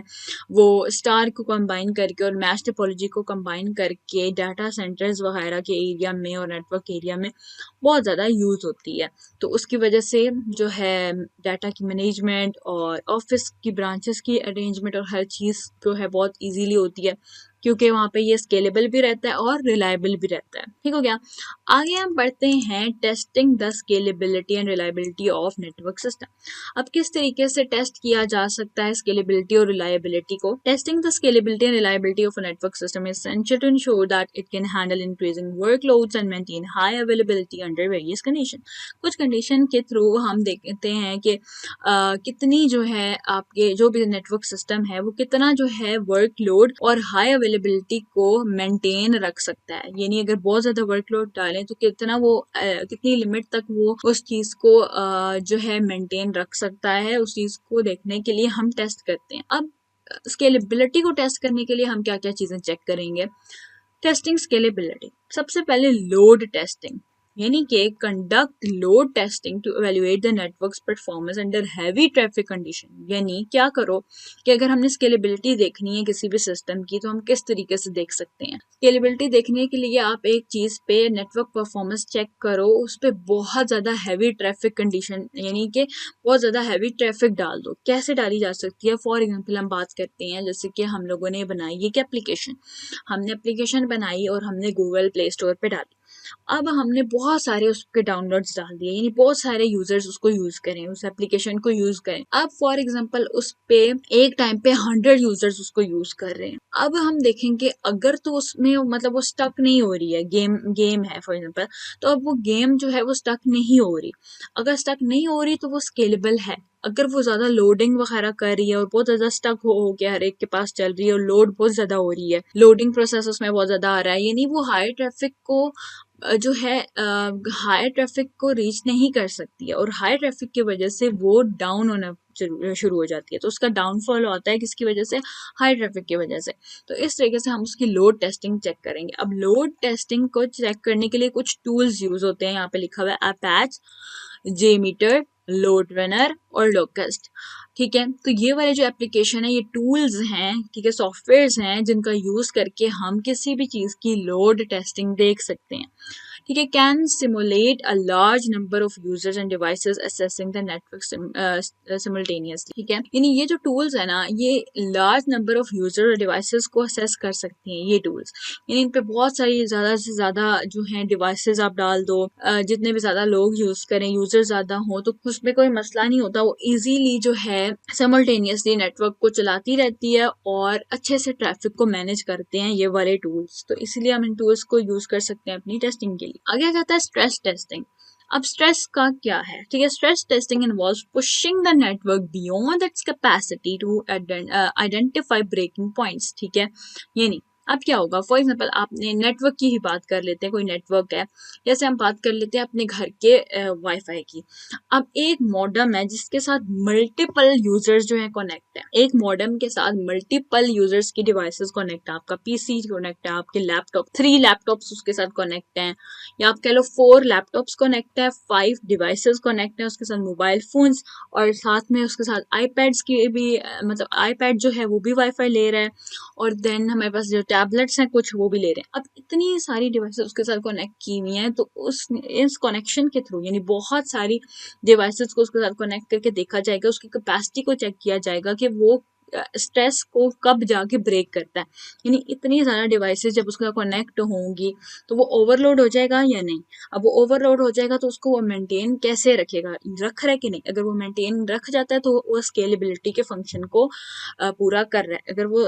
वो स्टार को कंबाइन करके और मैश टोपोलॉजी को कंबाइन करके डाटा सेंटर्स वगैरह के एरिया में और नेटवर्क एरिया में बहुत ज़्यादा यूज होती है। तो उसकी वजह से जो है डाटा की मैनेजमेंट और ऑफिस की ब्रांचेस की अरेंजमेंट और हर चीज़ जो है बहुत इजीली होती है, क्योंकि वहाँ पे ये स्केलेबल भी रहता है और रिलायबल भी रहता है, ठीक हो गया। आगे हम बढ़ते हैं testing the scalability and reliability of network system. अब किस तरीके से टेस्ट किया जा सकता है स्केलेबिलिटी और रिलायबिलिटी को? Testing the scalability and reliability of a network system is essential to ensure that it can handle increasing workloads and maintain high availability under various condition. कुछ कंडीशन के थ्रू हम देखते हैं कि कितनी जो है आपके जो भी नेटवर्क सिस्टम है वो कितना जो है वर्कलोड और हाई अवेलेबिलिटी को मेंटेन रख सकता है, यानी अगर बहुत ज्यादा वर्कलोड डालें तो कितना वो कितनी लिमिट तक वो उस चीज को जो है मेंटेन रख सकता है, उस चीज को देखने के लिए हम टेस्ट करते हैं। अब स्केलेबिलिटी को टेस्ट करने के लिए हम क्या क्या चीजें चेक करेंगे? टेस्टिंग स्केलेबिलिटी, सबसे पहले लोड टेस्टिंग। यानी कि conduct load testing to evaluate the network's performance under heavy traffic condition. यानी क्या करो कि अगर हमने स्केलेबिलिटी देखनी है किसी भी सिस्टम की तो हम किस तरीके से देख सकते हैं। स्केलेबिलिटी देखने के लिए आप एक चीज़ पे नेटवर्क परफॉर्मेंस चेक करो, उस पर बहुत ज़्यादा हैवी ट्रैफिक कंडीशन यानी कि बहुत ज़्यादा हैवी ट्रैफिक डाल दो। कैसे डाली जा सकती है? फॉर एग्जाम्पल हम बात करते हैं जैसे कि हम लोगों ने बनाई एक एप्लीकेशन, हमने एप्लीकेशन बनाई और हमने गूगल प्ले स्टोर पे डाली। अब हमने बहुत सारे उसके डाउनलोड्स डाल दिए, यानी बहुत सारे यूजर्स उसको यूज करें, उस एप्लीकेशन को यूज करें। अब फॉर एग्जांपल उस पे एक टाइम पे 100 यूजर्स उसको यूज कर रहे हैं। अब हम देखेंगे अगर तो उसमें मतलब वो स्टक नहीं हो रही है, गेम है फॉर एग्जांपल, तो अब वो गेम जो है वो स्टक नहीं हो रही। अगर स्टक नहीं हो रही तो वो स्केलेबल है। अगर वो ज़्यादा लोडिंग वगैरह कर रही है और बहुत ज़्यादा स्टक हो गया, हर एक के पास चल रही है और लोड बहुत ज़्यादा हो रही है, लोडिंग प्रोसेस उसमें बहुत ज़्यादा आ रहा है, यानी वो हाई ट्रैफिक को जो है हाई ट्रैफिक को रीच नहीं कर सकती है और हाई ट्रैफिक की वजह से वो डाउन होना शुरू हो जाती है। तो उसका डाउनफॉल होता है किसकी वजह से? हाई ट्रैफिक की वजह से। तो इस तरीके से हम उसकी लोड टेस्टिंग चेक करेंगे। अब लोड टेस्टिंग को चेक करने के लिए कुछ टूल्स यूज होते हैं, यहाँ पे लिखा हुआ है अपैच, जेमीटर, लोड रनर और लोकस्ट। ठीक है, तो ये वाले जो एप्लीकेशन है ये टूल्स हैं, ठीक है, सॉफ्टवेयर्स हैं जिनका यूज करके हम किसी भी चीज की लोड टेस्टिंग देख सकते हैं। ठीक है, can simulate a large number of users end devices assessing the network simultaneously. ठीक है, यानी ये जो टूल्स है ना ये लार्ज नंबर ऑफ यूजर और डिवाइसेस को असेस कर सकती हैं ये टूल्स। यानी इन पे बहुत सारी ज़्यादा से ज़्यादा जो है डिवाइसेस आप डाल दो, जितने भी ज़्यादा लोग यूज़ करें, यूजर ज़्यादा हो तो उसमें कोई मसला नहीं होता, वो इजीली जो है सिमल्टेनियसली नेटवर्क को चलाती रहती है और अच्छे से ट्रैफिक को मैनेज करते हैं ये वाले टूल्स। तो इसलिए हम इन टूल्स को यूज कर सकते हैं अपनी टेस्टिंग के लिए। आगे आ जाता है स्ट्रेस टेस्टिंग। अब स्ट्रेस का क्या है? ठीक है, stress testing involves pushing the network beyond its capacity to identify breaking points. ठीक है, ये नहीं। अब क्या होगा, फॉर एग्जाम्पल आपने नेटवर्क की ही बात कर लेते हैं, कोई नेटवर्क है, जैसे हम बात कर लेते हैं अपने घर के वाईफाई की। अब एक मॉडेम है जिसके साथ मल्टीपल यूजर्स जो है कनेक्ट है, एक मॉडेम के साथ मल्टीपल यूजर्स की डिवाइसेस कनेक्ट है, आपका पीसी कनेक्ट है, आपके लैपटॉप 3 लैपटॉप्स उसके साथ कनेक्ट हैं, या आप कह लो 4 लैपटॉप्स कनेक्ट है, 5 डिवाइसेस कनेक्ट है उसके साथ, मोबाइल फोन्स, और साथ में उसके साथ आईपैड्स की भी मतलब आईपैड जो है वो भी वाईफाई ले रहा है, और देन हमारे पास जो टैबलेट्स हैं कुछ वो भी ले रहे हैं। अब इतनी सारी डिवाइसेस उसके साथ कनेक्ट की हुई हैं, तो इस कनेक्शन के थ्रू यानी बहुत सारी डिवाइसेस को उसके साथ कनेक्ट करके देखा जाएगा, उसकी कैपेसिटी को चेक किया जाएगा कि वो स्ट्रेस को कब जाके ब्रेक करता है। यानी इतनी ज़्यादा डिवाइसेस जब उसके साथ कनेक्ट होंगी तो वो ओवरलोड हो जाएगा या नहीं। अब वो ओवरलोड हो जाएगा तो उसको वो मेंटेन कैसे रखेगा, रख रहा है कि नहीं। अगर वो मेंटेन रख जाता है तो वो स्केलेबिलिटी के फंक्शन को पूरा कर रहा है, अगर वो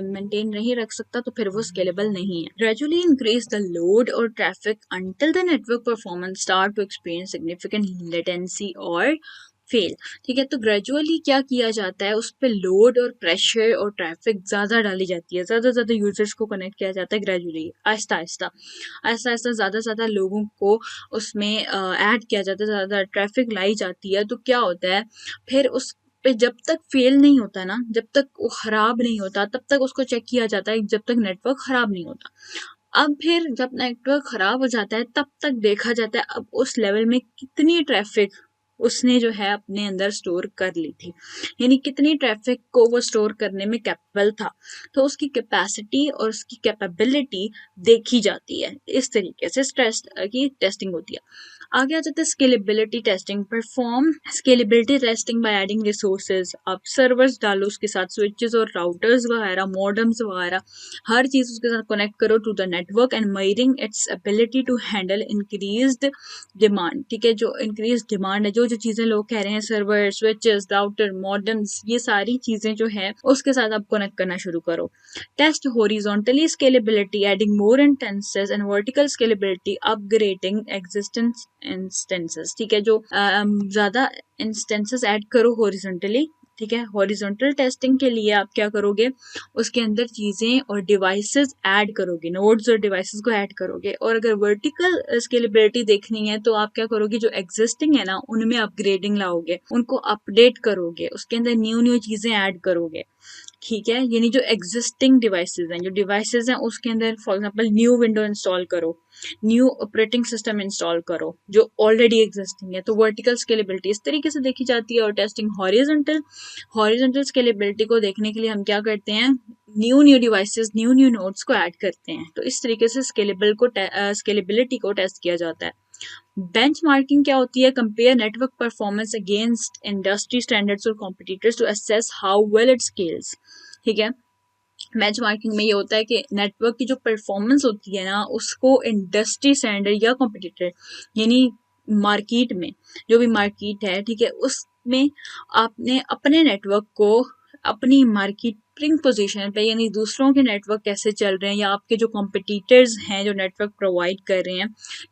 मेंटेन नहीं रख सकता तो फिर वो स्केलेबल नहीं है। ग्रेजुअली इंक्रीज द लोड और traffic until the network performance start to experience significant latency और फेल। ठीक है, तो ग्रेजुअली क्या किया जाता है, उस पर लोड और प्रेशर और ट्रैफिक ज़्यादा डाली जाती है, ज़्यादा ज़्यादा यूजर्स को कनेक्ट किया जाता है ग्रेजुअली, आहिस्ता आहिस्ता आहिस्ता आहिस्ता ज़्यादा ज़्यादा लोगों को उसमें ऐड किया जाता है, ज़्यादा ट्रैफिक लाई जाती है। तो क्या होता है फिर उस पे जब तक फेल नहीं होता ना, जब तक वो ख़राब नहीं होता तब तक उसको चेक किया जाता है, जब तक नेटवर्क ख़राब नहीं होता। अब फिर जब नेटवर्क ख़राब हो जाता है तब तक देखा जाता है अब उस लेवल में कितनी ट्रैफिक उसने जो है अपने अंदर स्टोर कर ली थी, यानी कितनी ट्रैफिक को वो स्टोर करने में कैपेबल था। तो उसकी कैपेसिटी और उसकी कैपेबिलिटी देखी जाती है। इस तरीके से स्ट्रेस की टेस्टिंग होती है। आगे आ जाता है scalability testing. Perform scalability testing by adding resources. आप सर्वर्स डालो उसके साथ, स्विचेस और राउटर्स वगैरह, मॉडेम्स वगैरह, हर चीज़ उसके साथ कनेक्ट करो to the network and measuring its ability to handle increased demand. ठीक है, जो इंक्रीज डिमांड है, जो जो चीज़ें लोग कह रहे हैं, सर्वर, स्विचेस, राउटर, मॉडेम्स, ये सारी चीज़ें जो है उसके साथ आप कनेक्ट करना शुरू करो। Test horizontally scalability, adding more instances, and vertical scalability, upgrading existence instances. ठीक है, जो ज़्यादा इंस्टेंसेस ऐड करो हॉरिजॉन्टली। ठीक है, हॉरिजॉन्टल टेस्टिंग के लिए आप क्या करोगे, उसके अंदर चीज़ें और डिवाइसेस ऐड करोगे, नोड्स और डिवाइसेस को ऐड करोगे। और अगर वर्टिकल स्केलेबिलिटी देखनी है तो आप क्या करोगे, जो एग्जिस्टिंग है ना उनमें अपग्रेडिंग लाओगे, उनको अपडेट करोगे, उसके अंदर न्यू न्यू चीज़ें ऐड करोगे। ठीक है, यानी जो एग्जिस्टिंग डिवाइसेस हैं, जो डिवाइसेस हैं उसके अंदर for example new window install करो, न्यू ऑपरेटिंग सिस्टम इंस्टॉल करो जो ऑलरेडी एग्जिस्टिंग है, तो वर्टिकल स्केलेबिलिटी इस तरीके से देखी जाती है। और टेस्टिंग हॉरिजॉन्टल स्केलेबिलिटी को देखने के लिए हम क्या करते हैं, न्यू डिवाइसेस न्यू नोड्स को ऐड करते हैं, तो इस तरीके से स्केलेबिलिटी को टेस्ट किया जाता है। बेंचमार्किंग क्या होती है, compare network performance against industry standards और competitors to assess how well it scales. ठीक है, बेंचमार्किंग में ये होता है कि नेटवर्क की जो परफॉर्मेंस होती है ना, उसको इंडस्ट्री स्टैंडर्ड या कॉम्पिटिटर यानी मार्केट में, जो भी मार्केट है, ठीक है, उसमें आपने अपने नेटवर्क को अपनी मार्केटिंग पोजीशन पे, यानी दूसरों के नेटवर्क कैसे चल रहे हैं या आपके जो कॉम्पिटिटर्स हैं जो नेटवर्क प्रोवाइड कर रहे हैं,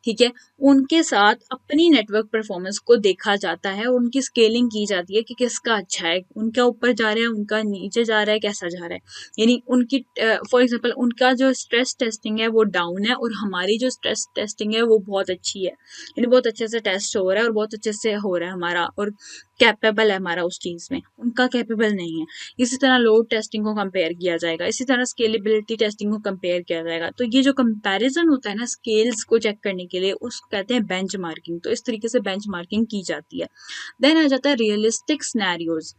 ठीक है, उनके साथ अपनी नेटवर्क परफॉर्मेंस को देखा जाता है, उनकी स्केलिंग की जाती है कि किसका अच्छा है, उनका ऊपर जा रहा है, उनका नीचे जा रहा है, कैसा जा रहा है। यानी उनकी फॉर एग्जांपल उनका जो स्ट्रेस टेस्टिंग है वो डाउन है और हमारी जो स्ट्रेस टेस्टिंग है वो बहुत अच्छी है, यानी बहुत अच्छे से टेस्ट हो रहा है और बहुत अच्छे से हो रहा है हमारा, और कैपेबल है हमारा उस चीज़ में, उनका कैपेबल नहीं है। इसी तरह लोड टेस्टिंग को कंपेयर किया जाएगा, इसी तरह स्केलेबिलिटी टेस्टिंग को कंपेयर किया जाएगा। तो ये जो कंपैरिजन होता है ना स्केल्स को चेक करने के लिए, उसको कहते हैं बेंचमार्किंग। तो इस तरीके से बेंचमार्किंग की जाती है। देन आ जाता है realistic scenarios,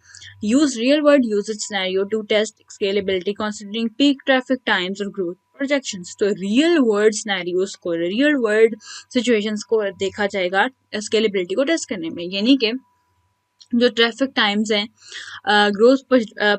use real world usage scenario to test scalability considering peak traffic times और ग्रोथ प्रोजेक्शंस। तो रियल वर्ल्ड सिनेरियोज को, रियल वर्ल्ड सिचुएशंस को देखा जाएगा स्केलेबिलिटी को टेस्ट करने में, यानी कि जो ट्रैफिक टाइम्स हैं, ग्रोथ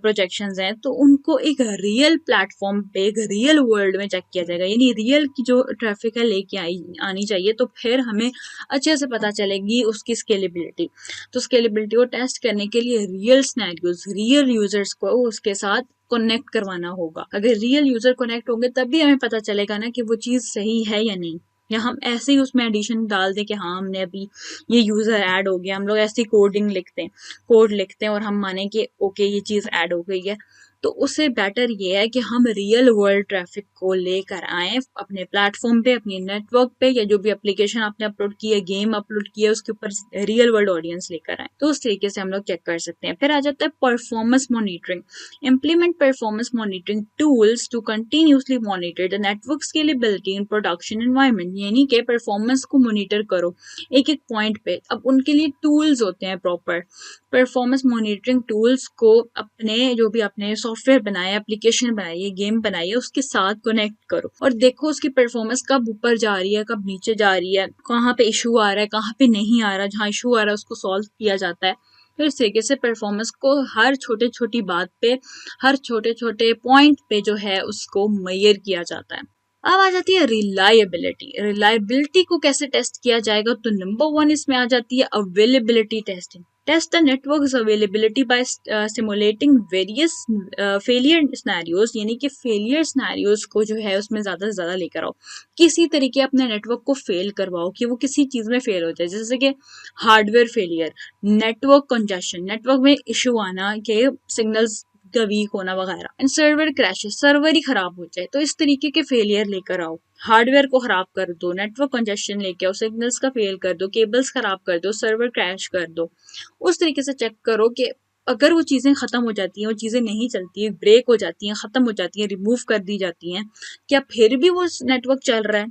प्रोजेक्शंस हैं, तो उनको एक रियल प्लेटफॉर्म पे, एक रियल वर्ल्ड में चेक किया जाएगा, यानी रियल की जो ट्रैफिक है लेके आनी चाहिए, तो फिर हमें अच्छे से पता चलेगी उसकी स्केलेबिलिटी। तो स्केलेबिलिटी को टेस्ट करने के लिए रियल सिनेरियोज, रियल यूजर्स को उसके साथ कनेक्ट करवाना होगा। अगर रियल यूजर कनेक्ट होंगे तभी हमें पता चलेगा ना कि वो चीज़ सही है या नहीं, या हम ऐसे ही उसमें एडिशन डाल दें कि हाँ हमने अभी ये यूज़र ऐड हो गया, हम लोग ऐसी कोड लिखते हैं और हम माने कि ओके ये चीज़ ऐड हो गई है। तो उससे बेटर ये है कि हम रियल वर्ल्ड ट्रैफिक को लेकर आएँ अपने प्लेटफॉर्म पे, अपने नेटवर्क पे, या जो भी एप्लीकेशन आपने अपलोड की है, गेम अपलोड की है, उसके ऊपर रियल वर्ल्ड ऑडियंस लेकर आए, तो उस तरीके से हम लोग चेक कर सकते हैं। फिर आ जाता है performance monitoring, implement performance monitoring tools to continuously monitor the network scalability in production environment, यानी कि परफॉर्मेंस को मॉनिटर करो एक एक पॉइंट पे। अब उनके लिए टूल्स होते हैं, प्रॉपर परफॉर्मेंस मॉनिटरिंग टूल्स को अपने जो भी आपने सॉफ्टवेयर बनाया, एप्लीकेशन बनाई है, गेम बनाई है, उसके साथ कनेक्ट करो और देखो उसकी परफॉर्मेंस कब ऊपर जा रही है, कब नीचे जा रही है, कहाँ पे इशू आ रहा है, कहाँ पे नहीं आ रहा, जहाँ इशू आ रहा है उसको सॉल्व किया जाता है। तो इस तरीके से परफॉर्मेंस को हर छोटे छोटी बात पे, हर छोटे छोटे पॉइंट पे जो है उसको मेजर किया जाता है। अब आ जाती है रिलायबिलिटी। रिलायबिलिटी को कैसे टेस्ट किया जाएगा, तो नंबर 1 इसमें आ जाती है availability testing. Test the network availability by simulating various failure scenarios, यानी कि फेलियर सिनेरियोज को जो है उसमें ज़्यादा से ज़्यादा लेकर आओ, किसी तरीके अपने नेटवर्क को फेल करवाओ कि वो किसी चीज़ में फेल हो जाए, जैसे कि hardware failure, network congestion, network में इशू आना, के सिग्नल्स का वीक होना वगैरह, एंड सर्वर क्रैशेस, सर्वर ही खराब हो जाए, तो इस तरीके के फेलियर लेकर आओ। हार्डवेयर को खराब कर दो, नेटवर्क कंजेशन लेके आओ, सिग्नल्स का फेल कर दो, केबल्स खराब कर दो, सर्वर क्रैश कर दो। उस तरीके से चेक करो कि अगर वो चीज़ें ख़त्म हो जाती हैं, वो चीज़ें नहीं चलती है, ब्रेक हो जाती हैं, ख़त्म हो जाती हैं, रिमूव कर दी जाती हैं, क्या फिर भी वो नेटवर्क चल रहा है?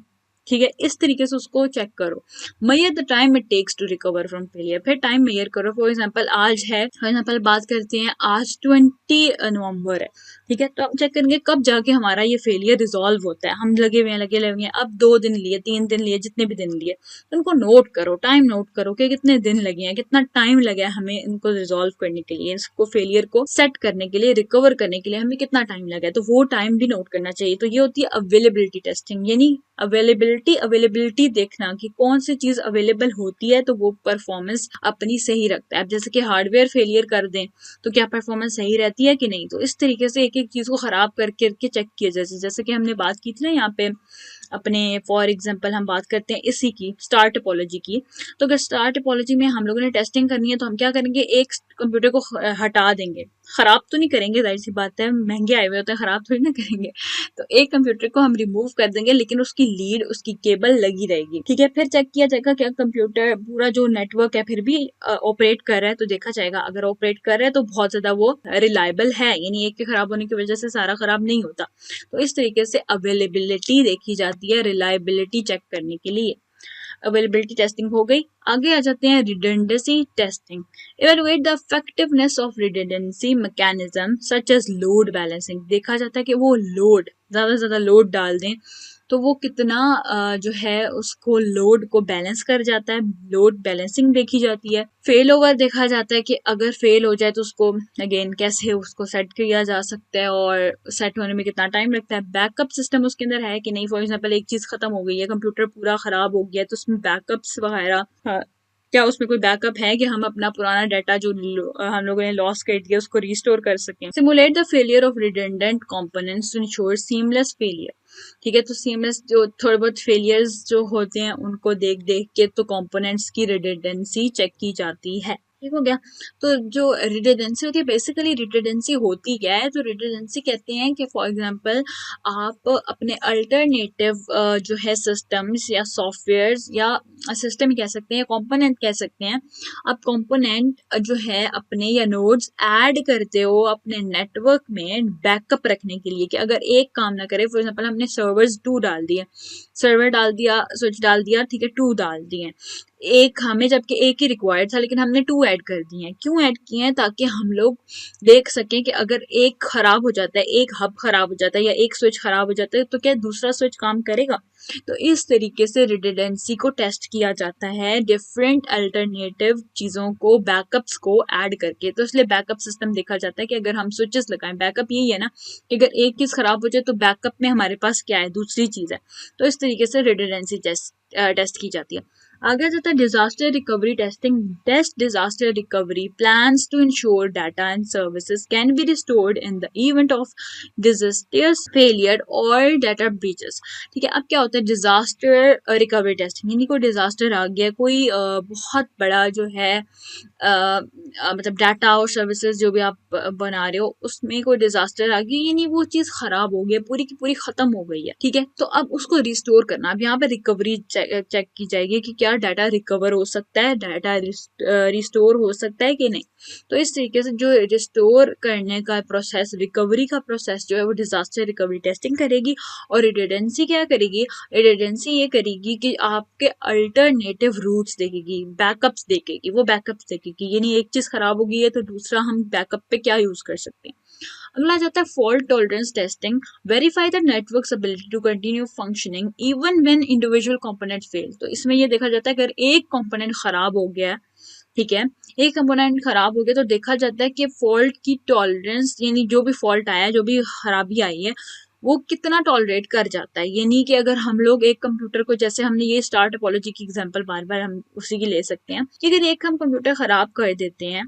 ठीक है, इस तरीके से उसको चेक करो। Measure the time it takes to recover from failure, फिर टाइम मेजर करो। फॉर एग्जांपल आज है, फॉर एग्जांपल बात करते हैं आज 20 नवंबर है, ठीक है, तो आप चेक करेंगे कब जाके हमारा ये फेलियर रिजॉल्व होता है। हम लगे हुए हैं, अब 2 दिन लिए, 3 दिन लिए, जितने भी दिन लिए, तो उनको नोट करो, टाइम नोट करो कि कितने दिन लगे हैं, कितना टाइम लगा है हमें इनको रिजॉल्व करने के लिए, इसको फेलियर को सेट करने के लिए, रिकवर करने के लिए हमें कितना टाइम लगा है, तो वो टाइम भी नोट करना चाहिए। तो ये होती है अवेलेबिलिटी टेस्टिंग, यानी अवेलेबिलिटी देखना कि कौन सी चीज अवेलेबल होती है तो वो परफॉर्मेंस अपनी सही रखता है। अब जैसे कि हार्डवेयर फेलियर कर दें तो क्या परफॉर्मेंस सही रहती है कि नहीं, तो इस तरीके से एक एक चीज को खराब करके चेक किया जाए। जैसे कि हमने बात की थी ना यहाँ पे अपने, फॉर एग्जांपल हम बात करते हैं इसी की, स्टार टोपोलॉजी की, तो अगर स्टार टोपोलॉजी में हम लोगों ने टेस्टिंग करनी है तो हम क्या करेंगे, एक कंप्यूटर को खराब तो नहीं करेंगे, जाहिर सी बात है, महंगे आए हुए होते हैं, खराब थोड़ी ना करेंगे। तो एक कंप्यूटर को हम रिमूव कर देंगे, लेकिन उसकी लीड, उसकी केबल लगी रहेगी, ठीक है। फिर चेक किया जाएगा क्या कंप्यूटर पूरा जो नेटवर्क है फिर भी ऑपरेट कर रहा है, तो देखा जाएगा अगर ऑपरेट कर रहा है तो बहुत ज्यादा वो रिलायबल है, यानी एक के खराब होने की वजह से सारा खराब नहीं होता। तो इस तरीके से अवेलेबिलिटी देखी जाती है रिलायबिलिटी चेक करने के लिए। अवेलेबिलिटी टेस्टिंग हो गई। आगे आ जाते हैं redundancy testing. Evaluate the effectiveness of redundancy mechanism such as load balancing. देखा जाता है कि वो लोड ज्यादा से ज्यादा लोड डाल दें तो वो कितना जो है उसको लोड को बैलेंस कर जाता है, लोड बैलेंसिंग देखी जाती है। फेल ओवर देखा जाता है कि अगर फेल हो जाए तो उसको अगेन कैसे उसको सेट किया जा सकता है और सेट होने में कितना टाइम लगता है। बैकअप सिस्टम उसके अंदर है कि नहीं, फॉर एग्जांपल एक चीज खत्म हो गई है, कंप्यूटर पूरा खराब हो गया है, तो उसमें बैकअप्स वगैरह क्या उसमें कोई बैकअप है कि हम अपना पुराना डाटा जो हम लोगों ने लॉस कर दिया उसको रिस्टोर कर सकें। Simulate the failure of redundant components to ensure seamless failure. ठीक है, तो सीमलेस जो थोड़े बहुत फेलियर्स जो होते हैं उनको देख देख के तो कंपोनेंट्स की रिडंडेंसी चेक की जाती है। ठीक हो गया। तो जो रिडंडेंसी होती है, बेसिकली रिडंडेंसी होती क्या है, तो रिडंडेंसी कहते हैं कि फॉर एग्जांपल आप अपने अल्टरनेटिव जो है सिस्टम्स या सॉफ्टवेयर्स या सिस्टम कह सकते हैं, कंपोनेंट कह सकते हैं, आप कंपोनेंट जो है अपने या नोड्स ऐड करते हो अपने नेटवर्क में बैकअप रखने के लिए, कि अगर एक काम ना करे, फॉर एग्जांपल हमने सर्वर्स 2 डाल दिए, सर्वर डाल दिया, स्विच डाल दिया, ठीक है, 2 डाल दिए, एक हमें जबकि एक ही रिक्वायर्ड था लेकिन हमने 2 ऐड कर दिए हैं। क्यों ऐड किए हैं? ताकि हम लोग देख सकें कि अगर एक खराब हो जाता है, एक हब खराब हो जाता है या एक स्विच खराब हो जाता है तो क्या दूसरा स्विच काम करेगा। तो इस तरीके से रिडंडेंसी को टेस्ट किया जाता है डिफरेंट अल्टरनेटिव चीजों को, बैकअप्स को ऐड करके। तो इसलिए बैकअप सिस्टम देखा जाता है कि अगर हम स्विचेस लगाएं, बैकअप यही है ना कि अगर एक चीज खराब हो जाए तो बैकअप में हमारे पास क्या है, दूसरी चीज है। तो इस तरीके से रिडंडेंसी टेस्ट की जाती है। आगे जाता है disaster recovery testing. Test disaster recovery plans to ensure data and services can be restored in the event of disasters failure और डाटा ब्रीचेस। ठीक है, अब क्या होता है डिजास्टर रिकवरी टेस्टिंग, यानी कोई डिजास्टर आ गया, कोई बहुत बड़ा जो है मतलब डाटा और सर्विसेज जो भी आप बना रहे हो उसमें कोई डिजास्टर आ गई, यानी वो चीज खराब हो गई, पूरी की पूरी खत्म हो गई है। ठीक है, तो अब उसको रिस्टोर करना, अब यहाँ पे रिकवरी चेक की जाएगी कि क्या डाटा रिकवर हो सकता है, डाटा रिस्टोर हो सकता है कि नहीं। तो इस तरीके से जो रिस्टोर करने का प्रोसेस, रिकवरी का प्रोसेस जो है वो डिजास्टर रिकवरी टेस्टिंग करेगी। और रिडंडेंसी क्या करेगी, रिडंडेंसी ये करेगी कि आपके अल्टरनेटिव रूट्स देखेगी, बैकअप्स देखेगी, वो बैकअप्स देखेगी, यानी एक चीज खराब हो गई है तो दूसरा हम बैकअप पे क्या यूज कर सकते हैं। अगला जाता है fault tolerance testing. Verify the network's ability to continue functioning even when individual component fail. तो इसमें ये देखा जाता है अगर एक कंपोनेंट खराब हो गया, ठीक है, एक कंपोनेंट खराब हो गया तो देखा जाता है कि फॉल्ट की टॉलरेंस, यानी जो भी फॉल्ट आया, जो भी खराबी आई है, वो कितना टॉलरेट कर जाता है। यानी कि अगर हम लोग एक कंप्यूटर को, जैसे हमने ये स्टार टोपोलॉजी की एग्जांपल बार बार हम उसी की ले सकते हैं, कि अगर एक हम कंप्यूटर खराब कर देते हैं,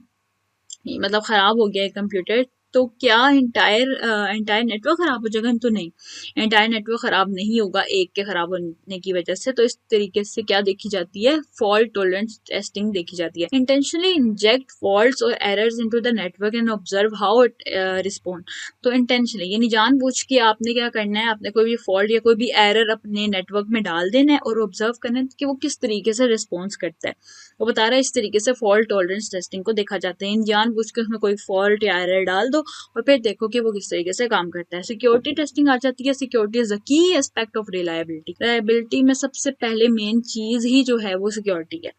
मतलब खराब हो गया है कंप्यूटर, तो क्या एंटायर नेटवर्क खराब हो जाएगा? तो नहीं, एंटायर नेटवर्क खराब नहीं होगा एक के खराब होने की वजह से। तो इस तरीके से क्या देखी जाती है, फॉल्ट टॉलरेंस टेस्टिंग देखी जाती है। इंटेंशनली इंजेक्ट फॉल्ट्स और errors into the network and observe how it respond. तो इंटेंशनली यानी जानबूझ के आपने क्या करना है, आपने कोई भी फॉल्ट या कोई भी एरर अपने नेटवर्क में डाल देना है और ऑब्जर्व करना है कि वो किस तरीके से रिस्पॉन्स करता है। वो बता रहा है इस तरीके से फॉल्ट टॉलरेंस टेस्टिंग को देखा जाता है। जानबूझ के उसमें कोई फॉल्ट या एरर डाल दो और फिर देखो कि वो किस तरीके से काम करता है। सिक्योरिटी टेस्टिंग आ जाती है। Security is the key aspect of reliability. Reliability में सबसे पहले मेन चीज ही जो है वो सिक्योरिटी है।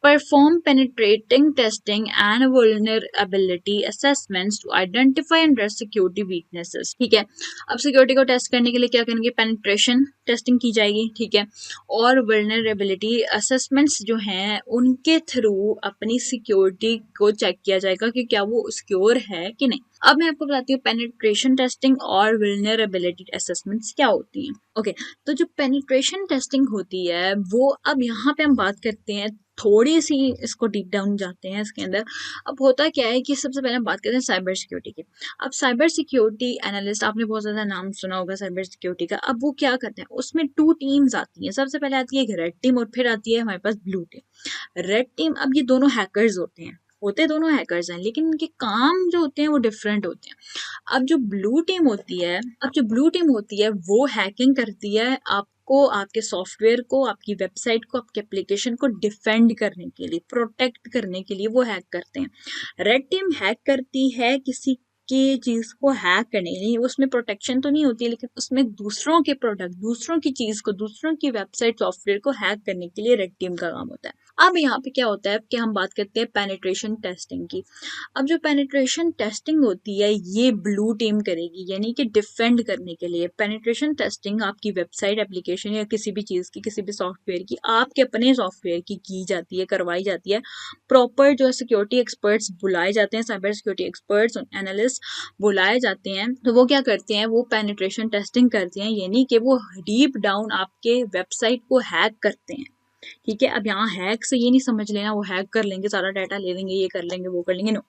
Perform penetrating testing and vulnerability assessments to identify and address security weaknesses। ठीक है, अब सिक्योरिटी को टेस्ट करने के लिए क्या करेंगे, पेनिट्रेशन टेस्टिंग की जाएगी, ठीक है, और वल्नरेबिलिटी असेसमेंट्स जो हैं उनके थ्रू अपनी सिक्योरिटी को चेक किया जाएगा कि क्या वो सिक्योर है कि नहीं। अब मैं आपको बताती हूँ पेनिट्रेशन टेस्टिंग और वल्नरेबिलिटी असेसमेंट्स क्या होती हैं। ओके, तो जो पेनिट्रेशन टेस्टिंग होती है वो, अब यहाँ पे हम बात करते हैं, थोड़ी सी इसको डीप डाउन जाते हैं इसके अंदर। अब होता क्या है कि सबसे पहले हम बात करते हैं साइबर सिक्योरिटी की। अब साइबर सिक्योरिटी एनालिस्ट, आपने बहुत ज़्यादा नाम सुना होगा साइबर सिक्योरिटी का। अब वो क्या करते हैं, उसमें 2 टीम्स आती हैं। सबसे पहले आती है एक रेड टीम और फिर आती है हमारे पास ब्लू टीम। रेड टीम, अब ये दोनों हैकर्स होते हैं, होते दोनों हैकर्स हैं, लेकिन उनके काम जो होते हैं वो डिफरेंट होते हैं। अब जो ब्लू टीम होती है वो हैकिंग करती है आपको, आपके सॉफ्टवेयर को, आपकी वेबसाइट को, आपके एप्लीकेशन को डिफेंड करने के लिए, प्रोटेक्ट करने के लिए वो हैक करते हैं। रेड टीम हैक करती है किसी की चीज को हैक करने के लिए, उसमें प्रोटेक्शन तो नहीं होती लेकिन उसमें दूसरों के प्रोडक्ट, दूसरों की चीज को, दूसरों की वेबसाइट सॉफ्टवेयर को हैक करने के लिए रेड टीम का काम होता है। अब यहाँ पे क्या होता है कि हम बात करते हैं पेनिट्रेशन टेस्टिंग की। अब जो पेनिट्रेशन टेस्टिंग होती है ये ब्लू टीम करेगी, यानी कि डिफेंड करने के लिए। पेनिट्रेशन टेस्टिंग आपकी वेबसाइट, एप्लीकेशन या किसी भी चीज़ की, किसी भी सॉफ्टवेयर की, आपके अपने सॉफ्टवेयर की जाती है, करवाई जाती है। प्रॉपर जो सिक्योरिटी एक्सपर्ट्स बुलाए जाते हैं, साइबर सिक्योरिटी एक्सपर्ट्स, एनालिस्ट बुलाए जाते हैं, तो वो क्या करते हैं, वो पेनिट्रेशन टेस्टिंग करते हैं, यानी कि वो डीप डाउन आपके वेबसाइट को हैक करते हैं। ठीक है, अब यहाँ हैक से ये नहीं समझ लेना वो हैक कर लेंगे, सारा डाटा ले लेंगे, ये कर लेंगे, वो कर लेंगे, नो।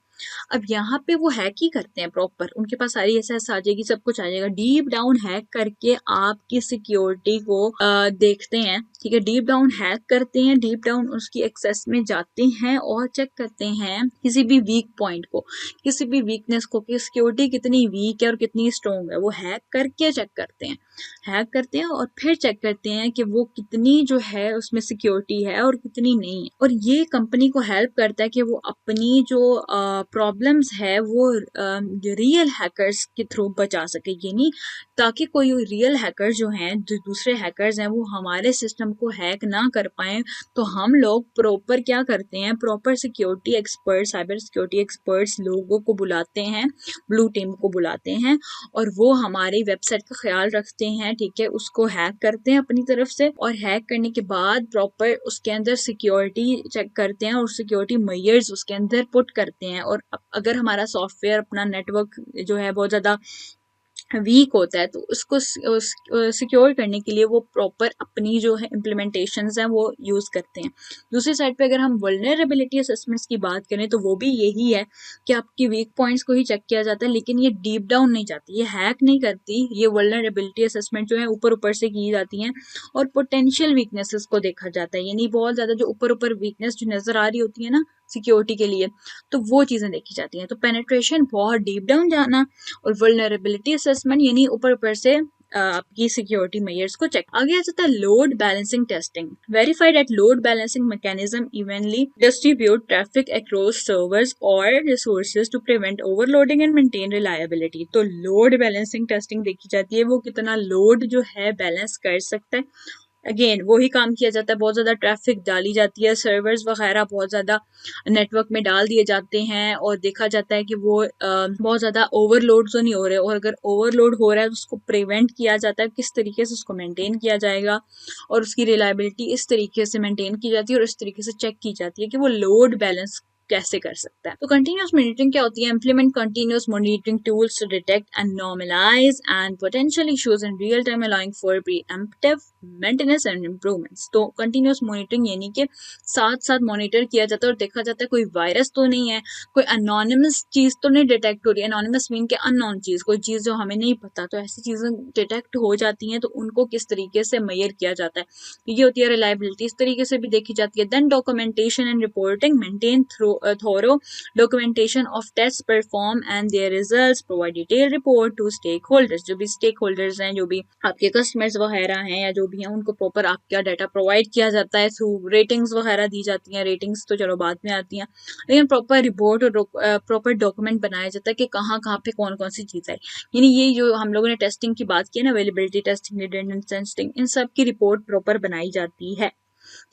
अब यहाँ पे वो हैक ही करते हैं प्रॉपर, उनके पास सारी एसएस आ जाएगी, सब कुछ आ जाएगा। डीप डाउन हैक करके आपकी सिक्योरिटी को देखते हैं। ठीक है, डीप डाउन हैक करते हैं, डीप डाउन उसकी एक्सेस में जाते हैं और चेक करते हैं किसी भी वीक पॉइंट को, किसी भी वीकनेस को, कि सिक्योरिटी कितनी वीक है और कितनी स्ट्रॉन्ग है, वो हैक करके चेक करते हैं। हैक करते हैं और फिर चेक करते हैं कि वो कितनी जो है उसमें सिक्योरिटी है और कितनी नहीं है। और ये कंपनी को हेल्प करता है कि वो अपनी जो प्रॉब्लम्स है वो रियल हैकर्स के थ्रू बचा सके, यानी ताकि कोई रियल हैकर जो हैं, जो दूसरे हैकर्स हैं, वो हमारे सिस्टम को हैक ना कर पाए। तो हम लोग प्रॉपर क्या करते हैं, proper security expert, cyber security experts लोगों को बुलाते हैं, ब्लू टीम को बुलाते हैं, और वो हमारी वेबसाइट का ख्याल रखते हैं। ठीक है, उसको हैक करते हैं अपनी तरफ से, और हैक करने के बाद प्रॉपर उसके अंदर सिक्योरिटी चेक करते हैं और सिक्योरिटी मेजर्स उसके अंदर पुट करते हैं। और अगर हमारा सॉफ्टवेयर, अपना नेटवर्क जो है बहुत ज़्यादा वीक होता है, तो उसको सिक्योर करने के लिए वो प्रॉपर अपनी जो है इम्प्लीमेंटेशंस हैं वो यूज़ करते हैं। दूसरी साइड पे अगर हम वल्नरेबिलिटी असेसमेंट्स की बात करें तो वो भी यही है कि आपकी वीक पॉइंट्स को ही चेक किया जाता है, लेकिन ये डीप डाउन नहीं जाती, ये हैक नहीं करती। ये वल्नरेबिलिटी असेसमेंट जो है ऊपर ऊपर से की जाती हैं और पोटेंशियल वीकनेसेस को देखा जाता है, यानी बहुत ज़्यादा जो ऊपर ऊपर वीकनेस जो नज़र आ रही होती है ना सिक्योरिटी के लिए, तो वो चीज़ें देखी जाती हैं। तो पेनिट्रेशन बहुत डीप डाउन जाना, और वल्नरेबिलिटी असेसमेंट यानी ऊपर ऊपर से आपकी सिक्योरिटी मेजर्स को चेक। आगे आ जाता है load balancing testing. Verified at load balancing mechanism evenly distribute traffic across servers और resources to prevent overloading and maintain reliability. तो लोड बैलेंसिंग टेस्टिंग देखी जाती है, वो कितना लोड जो है बैलेंस कर सकता है। अगेन वही काम किया जाता है, बहुत ज़्यादा ट्रैफिक डाली जाती है, सर्वर्स वगैरह बहुत ज़्यादा नेटवर्क में डाल दिए जाते हैं, और देखा जाता है कि वो बहुत ज़्यादा ओवरलोड तो नहीं हो रहे, और अगर ओवरलोड हो रहा है तो उसको प्रिवेंट किया जाता है, किस तरीके से उसको मेंटेन किया जाएगा, और उसकी रिलायबिलिटी इस तरीके से मेंटेन की जाती है और इस तरीके से चेक की जाती है कि वो लोड बैलेंस कैसे कर सकता है। तो कंटिन्यूस मॉनिटरिंग क्या होती है, implement continuous monitoring tools to detect and normalize and potential issues in real time allowing for preemptive maintenance and improvements. तो कंटिन्यूस मॉनिटरिंग यानी कि साथ साथ मॉनिटर किया जाता है और देखा जाता है कोई वायरस तो नहीं है, कोई अनोनिमस चीज़ तो नहीं डिटेक्ट हो रही है। अनोनिमस मीन के अननोन चीज़, कोई चीज़ जो हमें नहीं पता, तो ऐसी चीज़ें डिटेक्ट हो जाती हैं, तो उनको किस तरीके से मेजर किया जाता है, ये होती है रिलायबिलिटी, इस तरीके से भी देखी जाती है। Then documentation and reporting, maintain thorough documentation of test perform and their results, provide detail report to stakeholders. जो भी स्टेक होल्डर्स हैं, जो भी आपके कस्टमर्स वगैरह हैं या जो भी हैं, उनको प्रॉपर आपका डाटा प्रोवाइड किया जाता है थ्रू रेटिंग्स वगैरह दी जाती हैं। रेटिंग्स तो चलो बाद में आती हैं, लेकिन प्रॉपर रिपोर्ट और प्रॉपर डॉक्यूमेंट बनाया जाता है कि कहाँ कहाँ पे कौन कौन सी चीज़ है। यानी ये जो हम लोगों ने टेस्टिंग की बात की है ना, अवेलेबिलिटी टेस्टिंग, रिडंडेंसी टेस्टिंग, इन सब की रिपोर्ट प्रॉपर बनाई जाती है।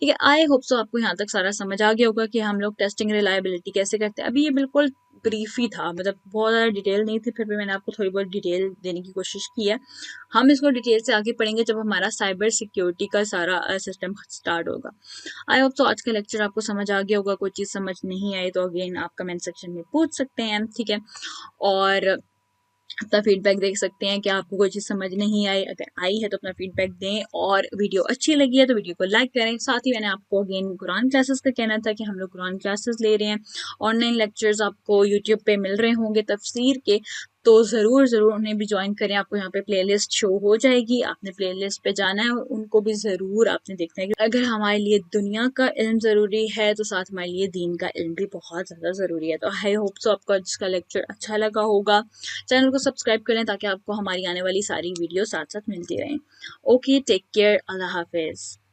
ठीक है, आई होप सो आपको यहाँ तक सारा समझ आ गया होगा कि हम लोग टेस्टिंग रिलायबिलिटी कैसे करते हैं। अभी ये बिल्कुल ब्रीफ ही था, मतलब बहुत ज़्यादा डिटेल नहीं थी, फिर भी मैंने आपको थोड़ी बहुत डिटेल देने की कोशिश की है। हम इसको डिटेल से आगे पढ़ेंगे जब हमारा साइबर सिक्योरिटी का सारा सिस्टम स्टार्ट होगा। आई होप सो आज का लेक्चर आपको समझ आ गया होगा। कोई चीज़ समझ नहीं आई तो अगेन आप कमेंट सेक्शन में पूछ सकते हैं। ठीक है, और अपना फीडबैक देख सकते हैं कि आपको कोई चीज़ समझ नहीं आई, अगर आई है तो अपना फीडबैक दें, और वीडियो अच्छी लगी है तो वीडियो को लाइक करें। साथ ही मैंने आपको अगेन कुरान क्लासेस का कहना था कि हम लोग कुरान क्लासेस ले रहे हैं, ऑनलाइन लेक्चर्स आपको यूट्यूब पे मिल रहे होंगे तफसीर के, तो ज़रूर ज़रूर उन्हें भी ज्वाइन करें। आपको यहाँ पे प्लेलिस्ट शो हो जाएगी, आपने प्लेलिस्ट पे जाना है और उनको भी ज़रूर आपने देखना है कि अगर हमारे लिए दुनिया का इल्म ज़रूरी है तो साथ हमारे लिए दीन का इल्म भी बहुत ज़्यादा ज़रूरी है। तो आई होप सो आपको आज का लेक्चर अच्छा लगा होगा। चैनल को सब्सक्राइब करें ताकि आपको हमारी आने वाली सारी वीडियो साथ साथ मिलती रहें। ओके, टेक केयर, अल्लाह हाफिज़।